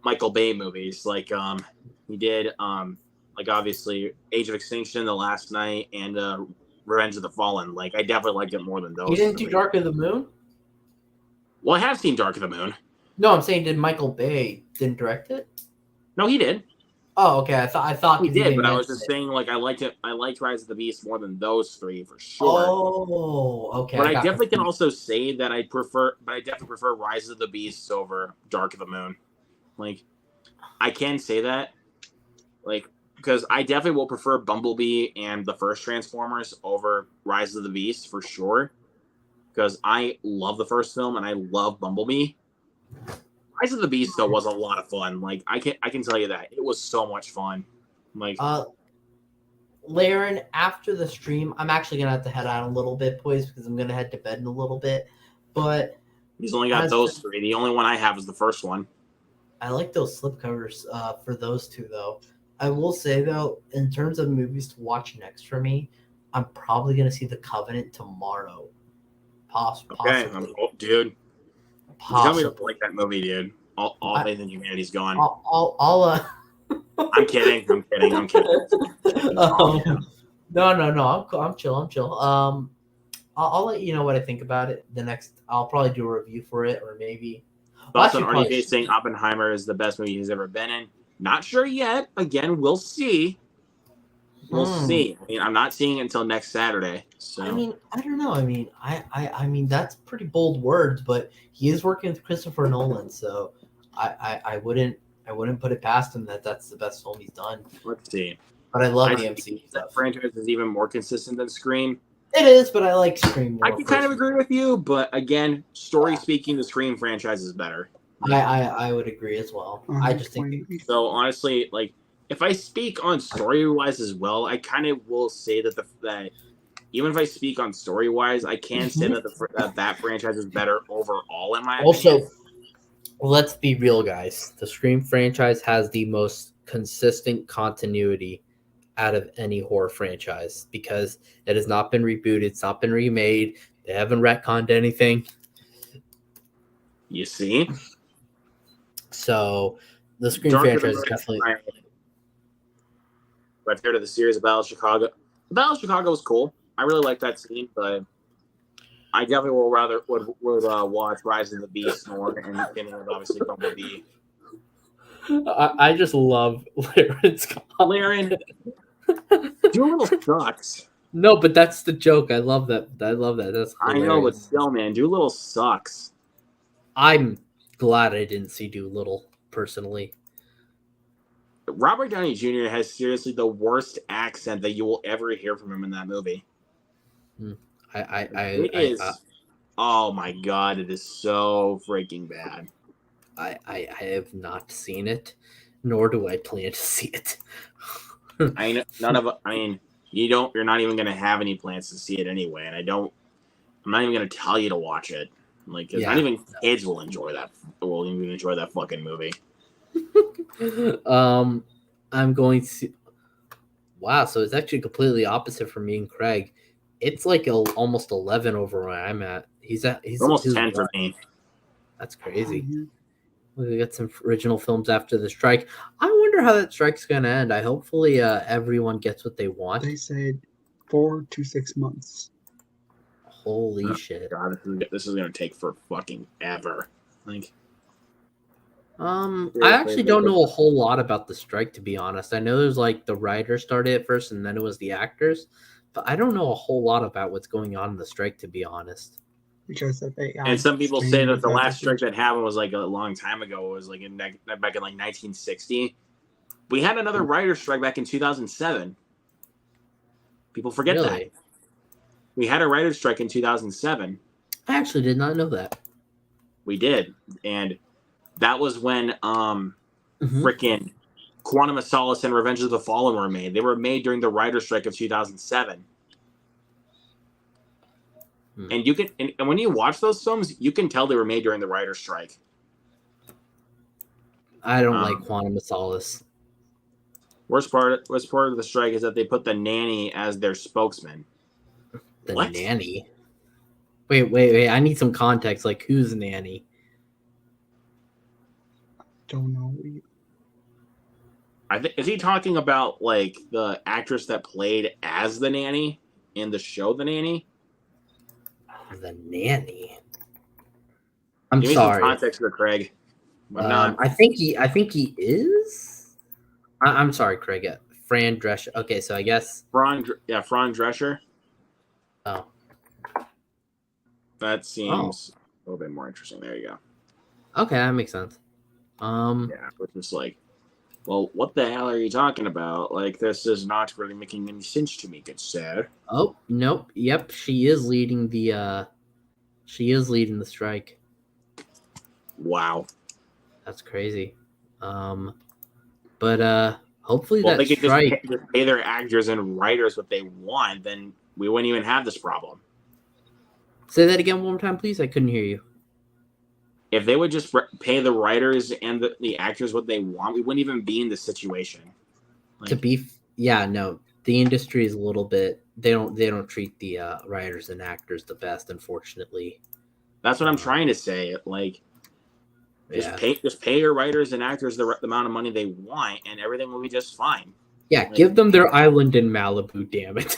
Michael Bay movies. Like he did like obviously Age of Extinction, The Last Night, and Revenge of the Fallen. Like I definitely liked it more than those. You didn't do Dark of the Moon? Well, I have seen Dark of the Moon. No, I'm saying did Michael Bay didn't direct it? No, he did. Oh, okay. I thought he did, but I was just saying, like, I liked it. I liked Rise of the Beast more than those 3 for sure. Oh, okay. But I definitely can also say that I definitely prefer Rise of the Beast over Dark of the Moon. Like, I can say that, like, because I definitely will prefer Bumblebee and the first Transformers over Rise of the Beast for sure. Because I love the first film and I love Bumblebee. Rise of the Beast though was a lot of fun. Like I can tell you that it was so much fun. Like, Laren, after the stream, I'm actually gonna have to head out a little bit, boys, because I'm gonna head to bed in a little bit. But he's only got those 3. The only one I have is the first one. I like those slipcovers for those 2 though. I will say though, in terms of movies to watch next for me, I'm probably gonna see The Covenant tomorrow. Possibly. Okay, dude. Tell me to like that movie, dude. All faith in humanity's gone. I'm kidding. No. I'm chill. I'll let you know what I think about it. I'll probably do a review for it, or maybe. Thoughts on Arnie Day saying Oppenheimer is the best movie he's ever been in? Not sure yet. Again, we'll see. We'll see. I mean, I'm not seeing it until next Saturday. So I mean, I don't know. I mean, that's pretty bold words, but he is working with Christopher Nolan, so I wouldn't put it past him that's the best film he's done. Let's see. But I love the MCU stuff. That franchise is even more consistent than Scream. It is, but I like Scream more. I can kind of agree with you, but again, story speaking, the Scream franchise is better. I would agree as well. I just think so. Honestly, like if I speak on story wise as well, I kind of will say that even if I speak on story wise, I can say that that franchise is better overall in my opinion. Let's be real, guys. The Scream franchise has the most consistent continuity out of any horror franchise because it has not been rebooted, it's not been remade, they haven't retconned anything. You see? So the Scream franchise is definitely. My favorite of the series, Battle of Chicago. The Battle of Chicago was cool. I really like that scene, but I definitely would watch Rise of the Beast more and obviously Bumblebee. I just love Laren Scott. Laren, Doolittle sucks. No, but that's the joke. I love that. That's hilarious. I know, but still, man, Doolittle sucks. I'm glad I didn't see Doolittle personally. Robert Downey Jr. has seriously the worst accent that you will ever hear from him in that movie. Oh my god, it is so freaking bad. I have not seen it, nor do I plan to see it. You're not even gonna have any plans to see it anyway, and I'm not even gonna tell you to watch it. Like, not even kids will enjoy that. Will even enjoy that fucking movie. I'm going to. Wow, so it's actually completely opposite for me and Craig. It's like almost 11 over where I'm at. He's almost 10 for me. That's crazy. We got some original films after the strike. I wonder how that strike's going to end. Hopefully everyone gets what they want. They said 4 to 6 months. Holy shit! God, this is going to take for fucking ever. Like, I actually don't know a whole lot about the strike, to be honest. I know there's like the writers started it first, and then it was the actors. But I don't know a whole lot about what's going on in the strike, to be honest. Because and some people say that the last strike that happened was like a long time ago. It was like back in like 1960. We had another writer's strike back in 2007. People forget that. We had a writer's strike in 2007. I actually did not know that. We did. And that was when frickin' Quantum of Solace and Revenge of the Fallen were made. They were made during the writer's strike of 2007. And you can, and when you watch those films, you can tell they were made during the writer's strike. I don't like Quantum of Solace. Worst part of the strike is that they put the nanny as their spokesman. The What? nanny? Wait. I need some context. Like, who's nanny? Don't know. Is he talking about like the actress that played as the nanny in the show The Nanny? The nanny. I'm Give me sorry. some context there, Craig. I think he is. I'm sorry, Craig. Fran Drescher. Okay, so I guess Fran Drescher. Oh, that seems a little bit more interesting. There you go. Okay, that makes sense. Yeah, which is like, well, what the hell are you talking about? Like, this is not really making any sense to me, good sir. Oh, nope. Yep, she is leading the strike. Wow. That's crazy. But hopefully well, that if they could strike just pay their actors and writers what they want, then we wouldn't even have this problem. Say that again one more time, please. I couldn't hear you. If they would just pay the writers and the actors what they want, we wouldn't even be in this situation. Like, the industry is a little bit. They don't treat the writers and actors the best, unfortunately. That's what I'm trying to say. Like, just pay your writers and actors the amount of money they want, and everything will be just fine. Yeah, like, give them their island in Malibu. Damn it!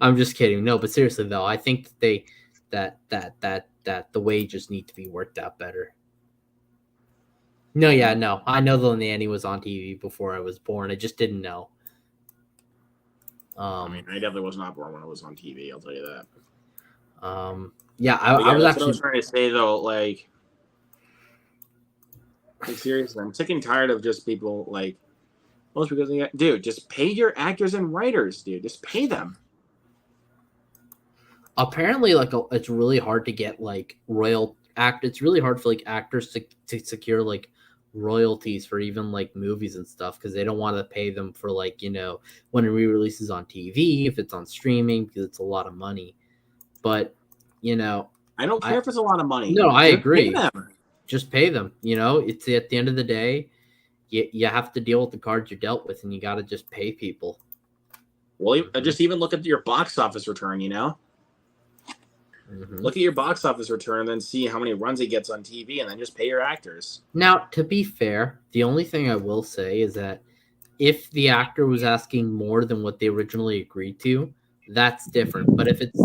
I'm just kidding. No, but seriously though, I think that the wages need to be worked out better. No. I know the nanny was on TV before I was born. I just didn't know. I definitely was not born when it was on TV. I'll tell you that. I was actually. What I was trying to say though, like seriously, I'm sick and tired of just people like. Most because dude, just pay your actors and writers, dude. Just pay them. Apparently, like it's really hard to get like It's really hard for like actors to secure like royalties for even like movies and stuff because they don't want to pay them for like when it re-releases on TV if it's on streaming because it's a lot of money. But I don't care if it's a lot of money. No, I agree. Just pay them. It's at the end of the day, you have to deal with the cards you're dealt with, and you got to just pay people. Well, just even look at your box office return. Look at your box office return, then see how many runs it gets on TV, and then just pay your actors. Now, to be fair, the only thing I will say is that if the actor was asking more than what they originally agreed to, that's different. But if it's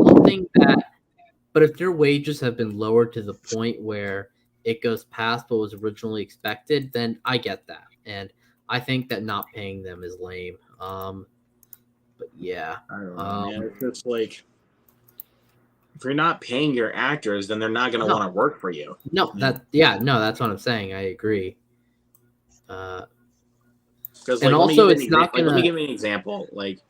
if their wages have been lowered to the point where it goes past what was originally expected, then I get that. And I think that not paying them is lame. But yeah. I don't know, man. It's just like, if you're not paying your actors, then they're not going to want to work for you. No, that's what I'm saying. I agree. Because it's not going to. Let me give you an example. Like,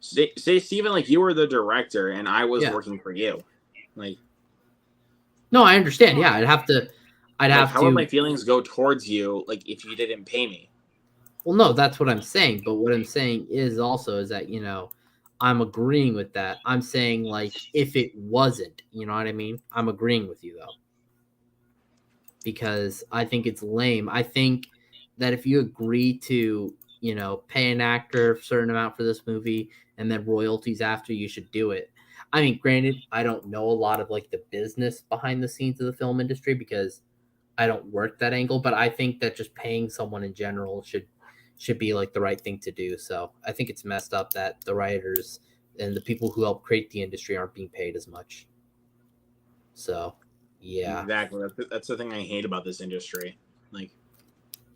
say Steven, like you were the director and I was working for you. Like, no, I understand. Yeah, how would my feelings go towards you, like if you didn't pay me? Well, no, that's what I'm saying. But what I'm saying is that I'm agreeing with that. I'm saying like if it wasn't, you know what I mean? I'm agreeing with you though. Because I think it's lame. I think that if you agree to, pay an actor a certain amount for this movie and then royalties after, you should do it. I mean, granted, I don't know a lot of like the business behind the scenes of the film industry because I don't work that angle, but I think that just paying someone in general should be like the right thing to do. So I think it's messed up that the writers and the people who help create the industry aren't being paid as much. So, yeah. Exactly. That's the thing I hate about this industry. Like,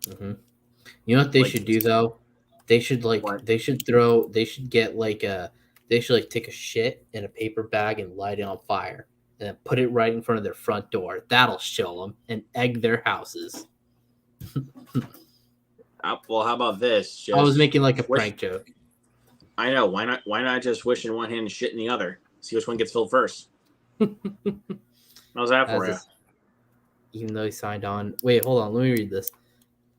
you know what they should do though? They should take a shit in a paper bag and light it on fire and then put it right in front of their front door. That'll show them and egg their houses. Well, how about this? I was making like a prank joke. I know. Why not just wish in one hand and shit in the other? See which one gets filled first. How's that for you? Even though he signed on. Wait, hold on. Let me read this.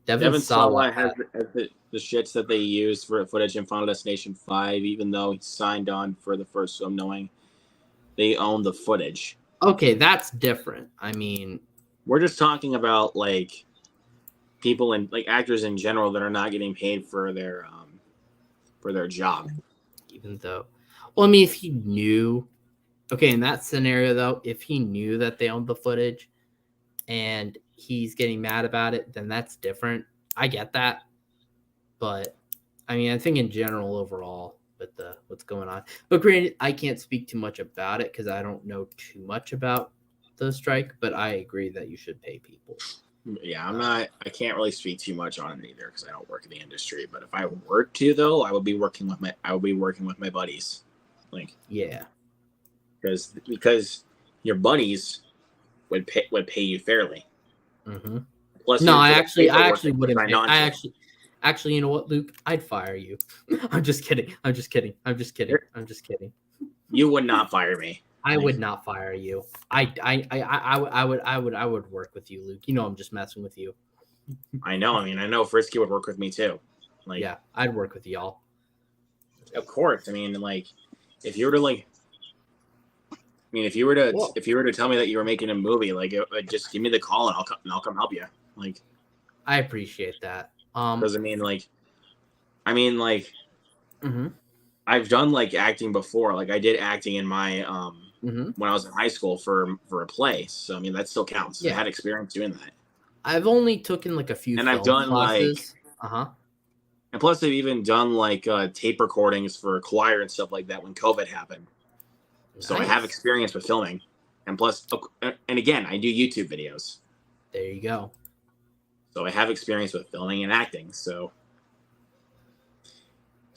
Devin Sawa has the shits that they used for footage in Final Destination 5, even though he signed on for the first film, knowing they own the footage. Okay, that's different. I mean, we're just talking about like people and like actors in general that are not getting paid for their for their job. Even though, well, I mean, if he knew, okay, in that scenario though, if he knew that they owned the footage and he's getting mad about it, then that's different. I get that, but I mean, I think in general, overall, with the what's going on. But granted, I can't speak too much about it because I don't know too much about the strike. But I agree that you should pay people. Yeah, I can't really speak too much on it either because I don't work in the industry. But if I were to, though, I would be working with my buddies, like yeah, because your buddies would pay you fairly. Mm-hmm. Plus, no, I actually wouldn't. Actually, you know what, Luke? I'd fire you. I'm just kidding. You would not fire me. I would not fire you. I would work with you, Luke. You know I'm just messing with you. I know. I mean, I know Frisky would work with me too. Like, yeah, I'd work with y'all. Of course. I mean, like, if you were to tell me that you were making a movie, like, just give me the call and I'll come help you. Like, I appreciate that. Because mm-hmm. I've done like acting before. Like I did acting in my mm-hmm. when I was in high school for a play. So I mean that still counts. Yeah. I had experience doing that. I've only taken like a few, and I've done classes. And plus I've even done like tape recordings for choir and stuff like that when COVID happened. Nice. So I have experience with filming, and plus, and again, I do YouTube videos. There you go. So I have experience with filming and acting. So, I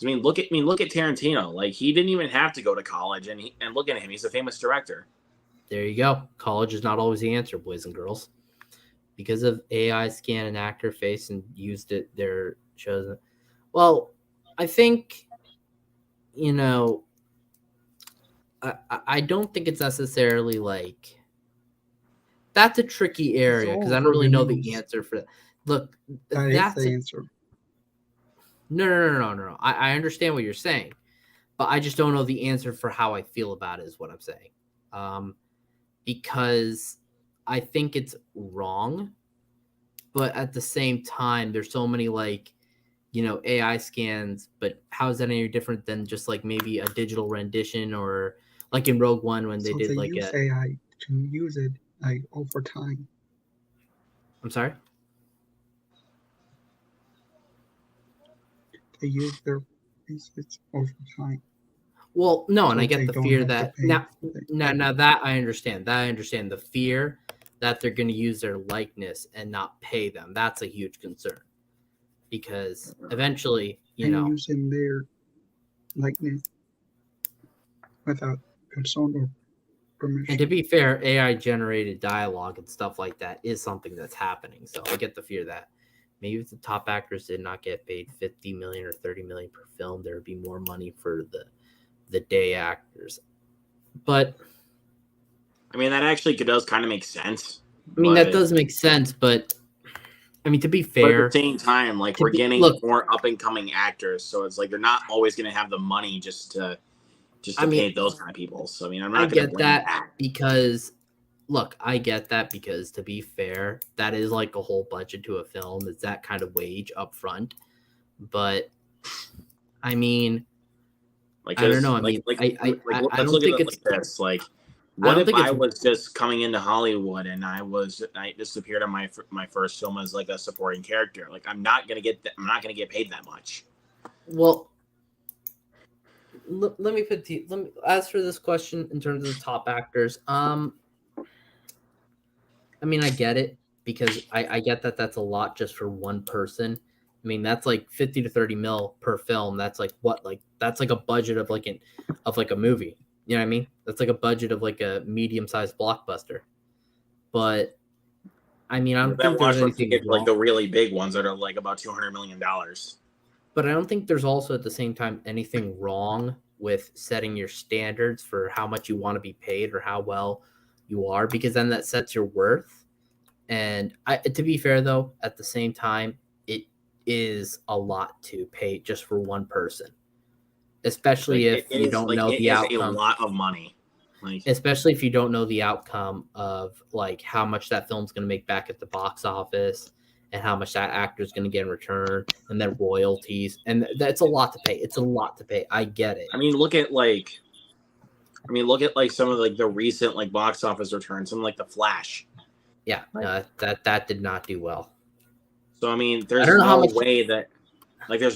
mean, look at Tarantino. Like he didn't even have to go to college, and look at him. He's a famous director. There you go. College is not always the answer, boys and girls. Because of AI scan an actor face and used it, they're chosen. Well, I think, you know, I don't think it's necessarily like. That's a tricky area because I don't really know the answer for that. Look, that's the answer. No. I understand what you're saying, but I just don't know the answer for how I feel about it is what I'm saying. Because I think it's wrong, but at the same time, there's so many like, you know, AI scans, but how is that any different than just like maybe a digital rendition or like in Rogue One when they did like AI to use it like over time. I'm sorry? They use their faces over time. Well, no, and I get the fear that now that I understand. That I understand the fear that they're going to use their likeness and not pay them. That's a huge concern because eventually, you know, using their likeness without consent or permission. And to be fair, AI generated dialogue and stuff like that is something that's happening. So I get the fear that maybe if the top actors did not get paid $50 million or $30 million per film, there would be more money for the day actors. But I mean, that actually does kind of make sense. I mean, that does make sense, but I mean, to be fair, but at the same time, like we're getting more up and coming actors, so it's like they're not always going to have the money just to pay those kind of people. So I mean, I'm not going to blame that because look, I get that because to be fair, that is like a whole budget to a film. It's that kind of wage up front. But I mean, like I don't know. I mean, I don't think it's like this. Like, what if I was just coming into Hollywood and I just appeared on my first film as like a supporting character? Like, I'm not gonna get paid that much. Well, let me as for this question in terms of the top actors. I mean, I get it because I get that that's a lot just for one person. I mean, that's like 50 to 30 mil per film. That's like what? Like that's like a budget of like a movie. You know what I mean? That's like a budget of like a medium-sized blockbuster. But I mean, I don't think there's anything like the really big ones that are like about $200 million. But I don't think there's also at the same time anything wrong with setting your standards for how much you want to be paid or how well you are, because then that sets your worth. And to be fair, though, at the same time, it is a lot to pay just for one person. Especially if you don't know the outcome. A lot of money. Especially if you don't know the outcome of like how much that film's going to make back at the box office and how much that actor is going to get in return, and then royalties, and that's a lot to pay. It's a lot to pay. I get it. I mean, look at some of like the recent like box office returns, something like The Flash. Yeah, that did not do well. So I mean, there's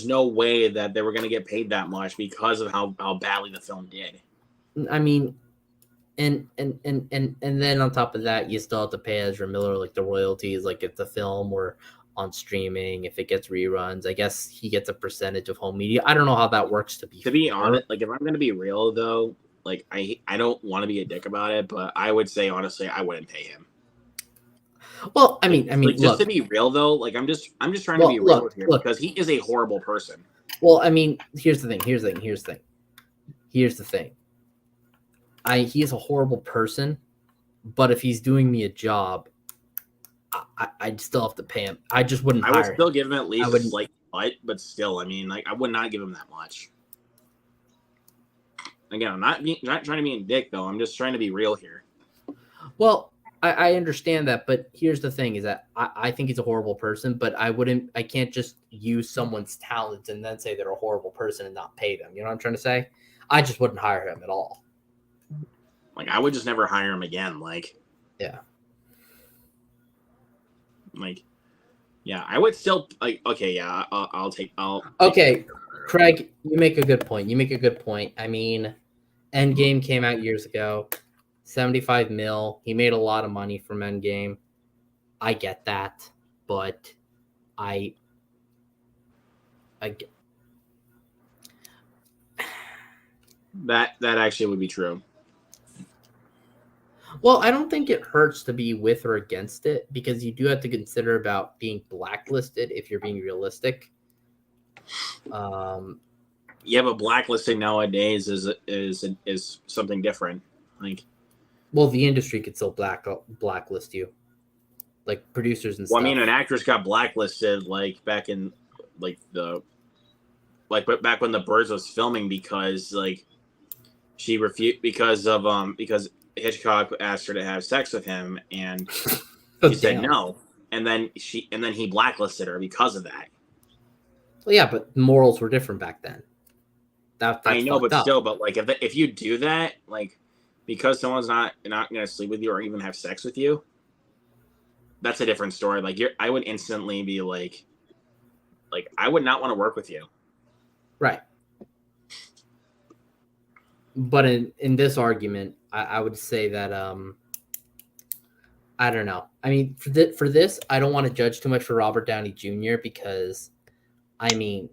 no way that they were going to get paid that much because of how badly the film did. I mean, and then on top of that, you still have to pay Ezra Miller like the royalties, like if the film were on streaming, if it gets reruns, I guess he gets a percentage of home media. I don't know how that works. To be honest, like if I'm going to be real though, like I don't want to be a dick about it, but I would say honestly, I wouldn't pay him. Well, I mean, like, just to be real though, like I'm just trying to be real here because he is a horrible person. Well, I mean, here's the thing. He is a horrible person, but if he's doing me a job, I'd still have to pay him. I just wouldn't. I would still give him at least like but still, I mean, like I would not give him that much. Again, I'm not trying to be a dick though. I'm just trying to be real here. Well, I understand that, but here's the thing: is that I think he's a horrible person, but I can't just use someone's talents and then say they're a horrible person and not pay them. You know what I'm trying to say? I just wouldn't hire him at all. Like I would just never hire him again. Like, yeah. Like, yeah, I would still like. Okay, yeah, Okay, Craig, you make a good point. I mean, Endgame came out years ago, 75 mil. He made a lot of money from Endgame. I get that, but I get that actually would be true. Well, I don't think it hurts to be with or against it because you do have to consider about being blacklisted if you're being realistic. Yeah, but blacklisting nowadays is something different. Like, well, the industry could still blacklist you, like producers and stuff. Well, I mean, an actress got blacklisted like back in back when The Birds was filming because like she refused because Hitchcock asked her to have sex with him and she said no, and then he blacklisted her because of that. Well, yeah, but morals were different back then. That's I know, but still, but like if you do that, like because someone's not going to sleep with you or even have sex with you, that's a different story. Like I would instantly be like I would not want to work with you. Right. But in this argument, I would say that I don't know. I mean, for this, I don't want to judge too much for Robert Downey Jr. because, I mean,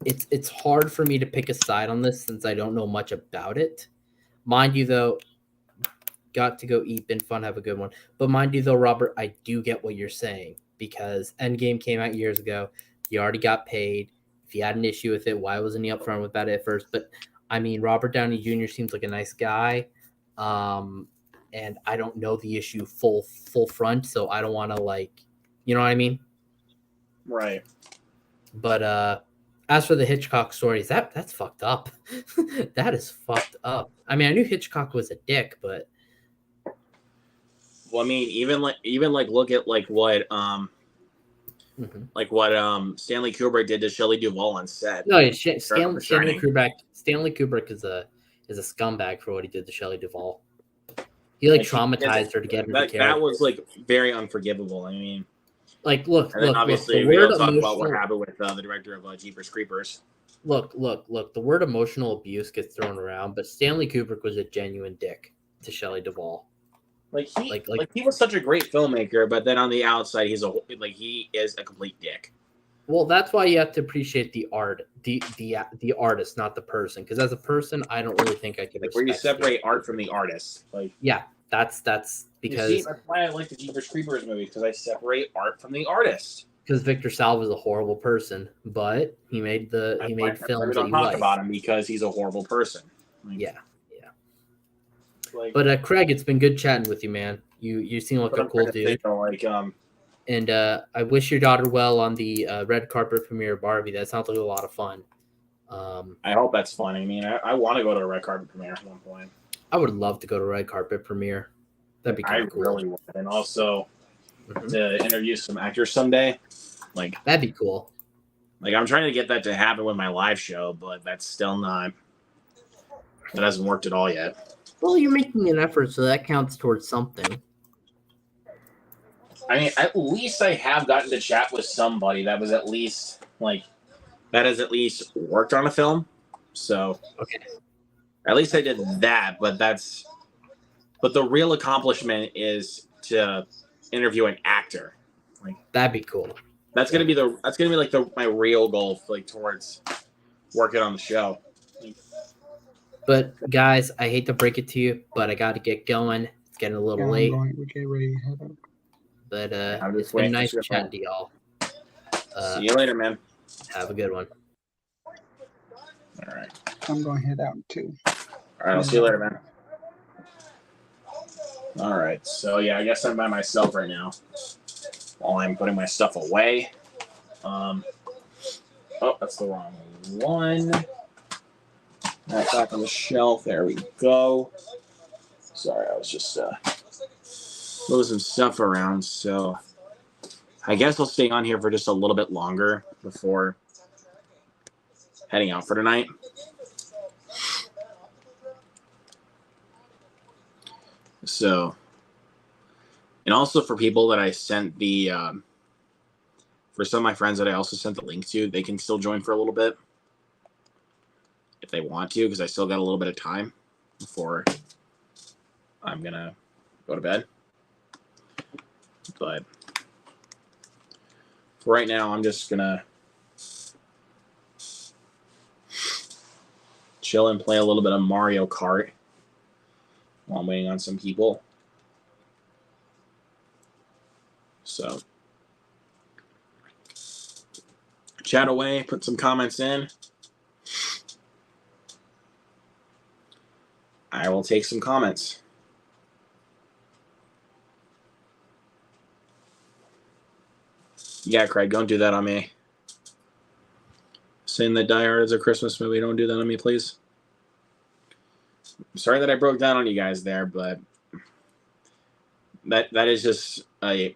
it's hard for me to pick a side on this since I don't know much about it. Mind you, though, got to go eat, been fun, have a good one. But mind you, though, Robert, I do get what you're saying because Endgame came out years ago. You already got paid. If you had an issue with it, why wasn't he upfront about it at first? But I mean, Robert Downey Jr. seems like a nice guy, and I don't know the issue full front, so I don't want to you know what I mean? Right. But as for the Hitchcock stories, that's fucked up. That is fucked up. I mean, I knew Hitchcock was a dick, but well, I mean, even look at what Stanley Kubrick did to Shelley Duvall on set. No, Stanley Kubrick is a scumbag for what he did to Shelley Duvall. He traumatized her to get her to that was very unforgivable. I mean, look. Obviously, we don't talk about what happened with the director of Jeepers Creepers. Look. The word emotional abuse gets thrown around, but Stanley Kubrick was a genuine dick to Shelley Duvall. He was such a great filmmaker, but then on the outside, he is a complete dick. Well, that's why you have to appreciate the art, the artist, not the person. Because as a person, I don't really think I could. Where you separate art from the artist, yeah, that's because that's why I like the Jeepers Creepers movies because I separate art from the artist. Because Victor Salva is a horrible person, but he made films. We don't talk about him because he's a horrible person. Yeah. But Craig, it's been good chatting with you, man. You seem like a cool dude. And I wish your daughter well on the red carpet premiere of Barbie. That sounds like a lot of fun. I hope that's fun. I mean, I want to go to a red carpet premiere at one point. I would love to go to a red carpet premiere. That'd be kind of cool. I really would. And also, to interview some actors someday. Like that'd be cool. Like I'm trying to get that to happen with my live show, but that's still not. That hasn't worked at all yet. Well, you're making an effort, so that counts towards something. I mean, at least I have gotten to chat with somebody that was at least like that has at least worked on a film. So okay, at least I did that. But the real accomplishment is to interview an actor. Like that'd be cool. That's gonna be like my real goal, like towards working on the show. But guys, I hate to break it to you, but I got to get going. It's getting a little late. We're getting ready to head out. But it's been nice chatting to y'all. See you later, man. Have a good one. All right. I'm going to head out too. All right, I'll see you later, man. All right, so yeah, I guess I'm by myself right now while I'm putting my stuff away. Oh, that's the wrong one. That's back on the shelf. There we go. Sorry, I was just moving some stuff around. So I guess I'll stay on here for just a little bit longer before heading out for tonight. So, and also for people that I sent the, for some of my friends that I also sent the link to, they can still join for a little bit if they want to, because I still got a little bit of time before I'm going to go to bed. But for right now, I'm just going to chill and play a little bit of Mario Kart while I'm waiting on some people. So chat away, put some comments in. I will take some comments. Yeah, Craig, don't do that on me. Saying that Die Hard is a Christmas movie, don't do that on me, please. I'm sorry that I broke down on you guys there, but that is just a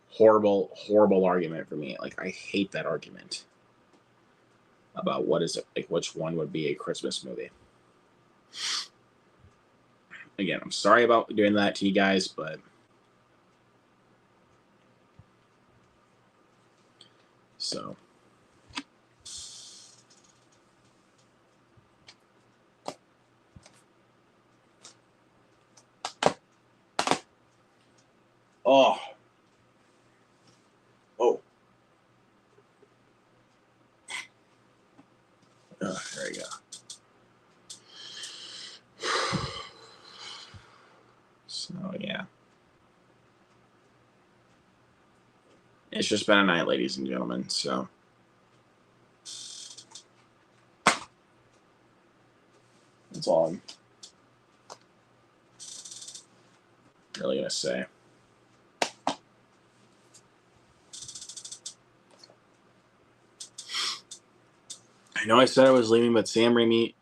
horrible, horrible argument for me. Like, I hate that argument about which one would be a Christmas movie. Again, I'm sorry about doing that to you guys, but so oh there we go. So yeah, it's just been a night, ladies and gentlemen. So that's all I'm really gonna say. I know I said I was leaving, but the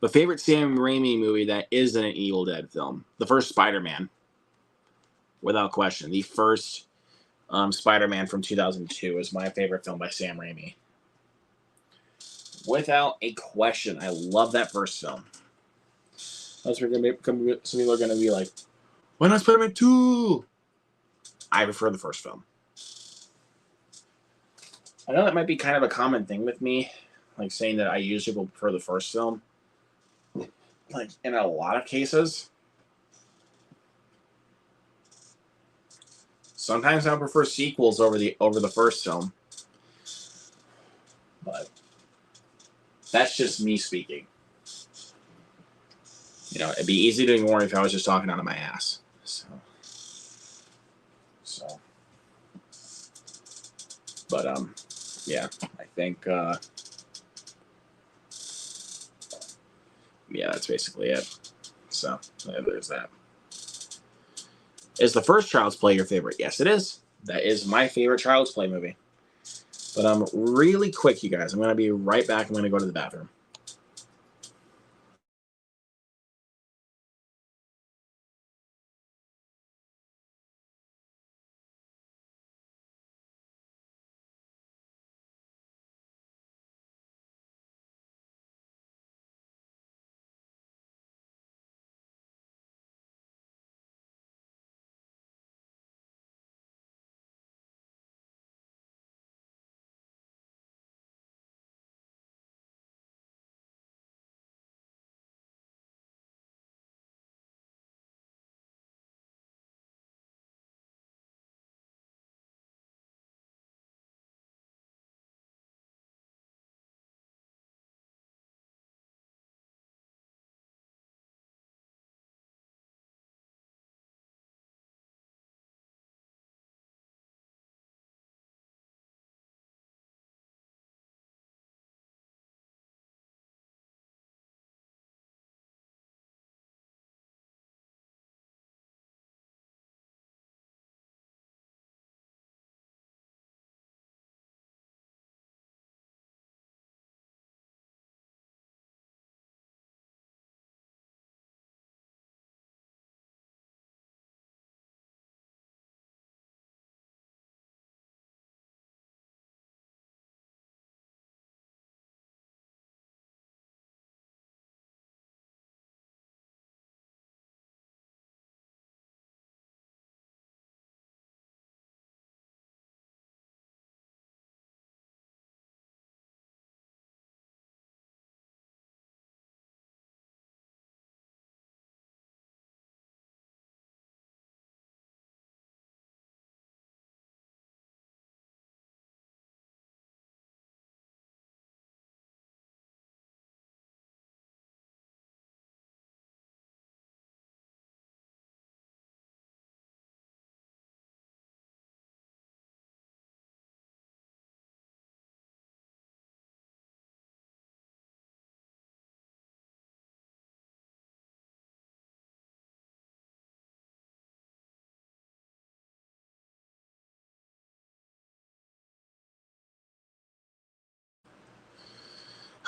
favorite Sam Raimi movie that isn't an Evil Dead film, the first Spider-Man, without question. The first Spider-Man from 2002 is my favorite film by Sam Raimi. Without a question, I love that first film. Some people are going to be like, why not Spider-Man 2? I prefer the first film. I know that might be kind of a common thing with me, like saying that I usually will prefer the first film. Like in a lot of cases, sometimes I prefer sequels over the first film, but that's just me speaking. You know, it'd be easy to ignore if I was just talking out of my ass. So, but yeah, I think yeah, that's basically it. So there's that. Is the first Child's Play your favorite? Yes, it is. That is my favorite Child's Play movie. But really quick, you guys. I'm going to be right back. I'm going to go to the bathroom.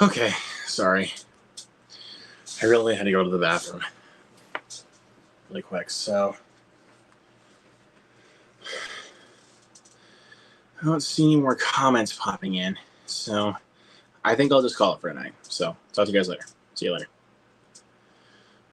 Okay, sorry. I really had to go to the bathroom really quick, so I don't see any more comments popping in, so I think I'll just call it for a night. So talk to you guys later. See you later.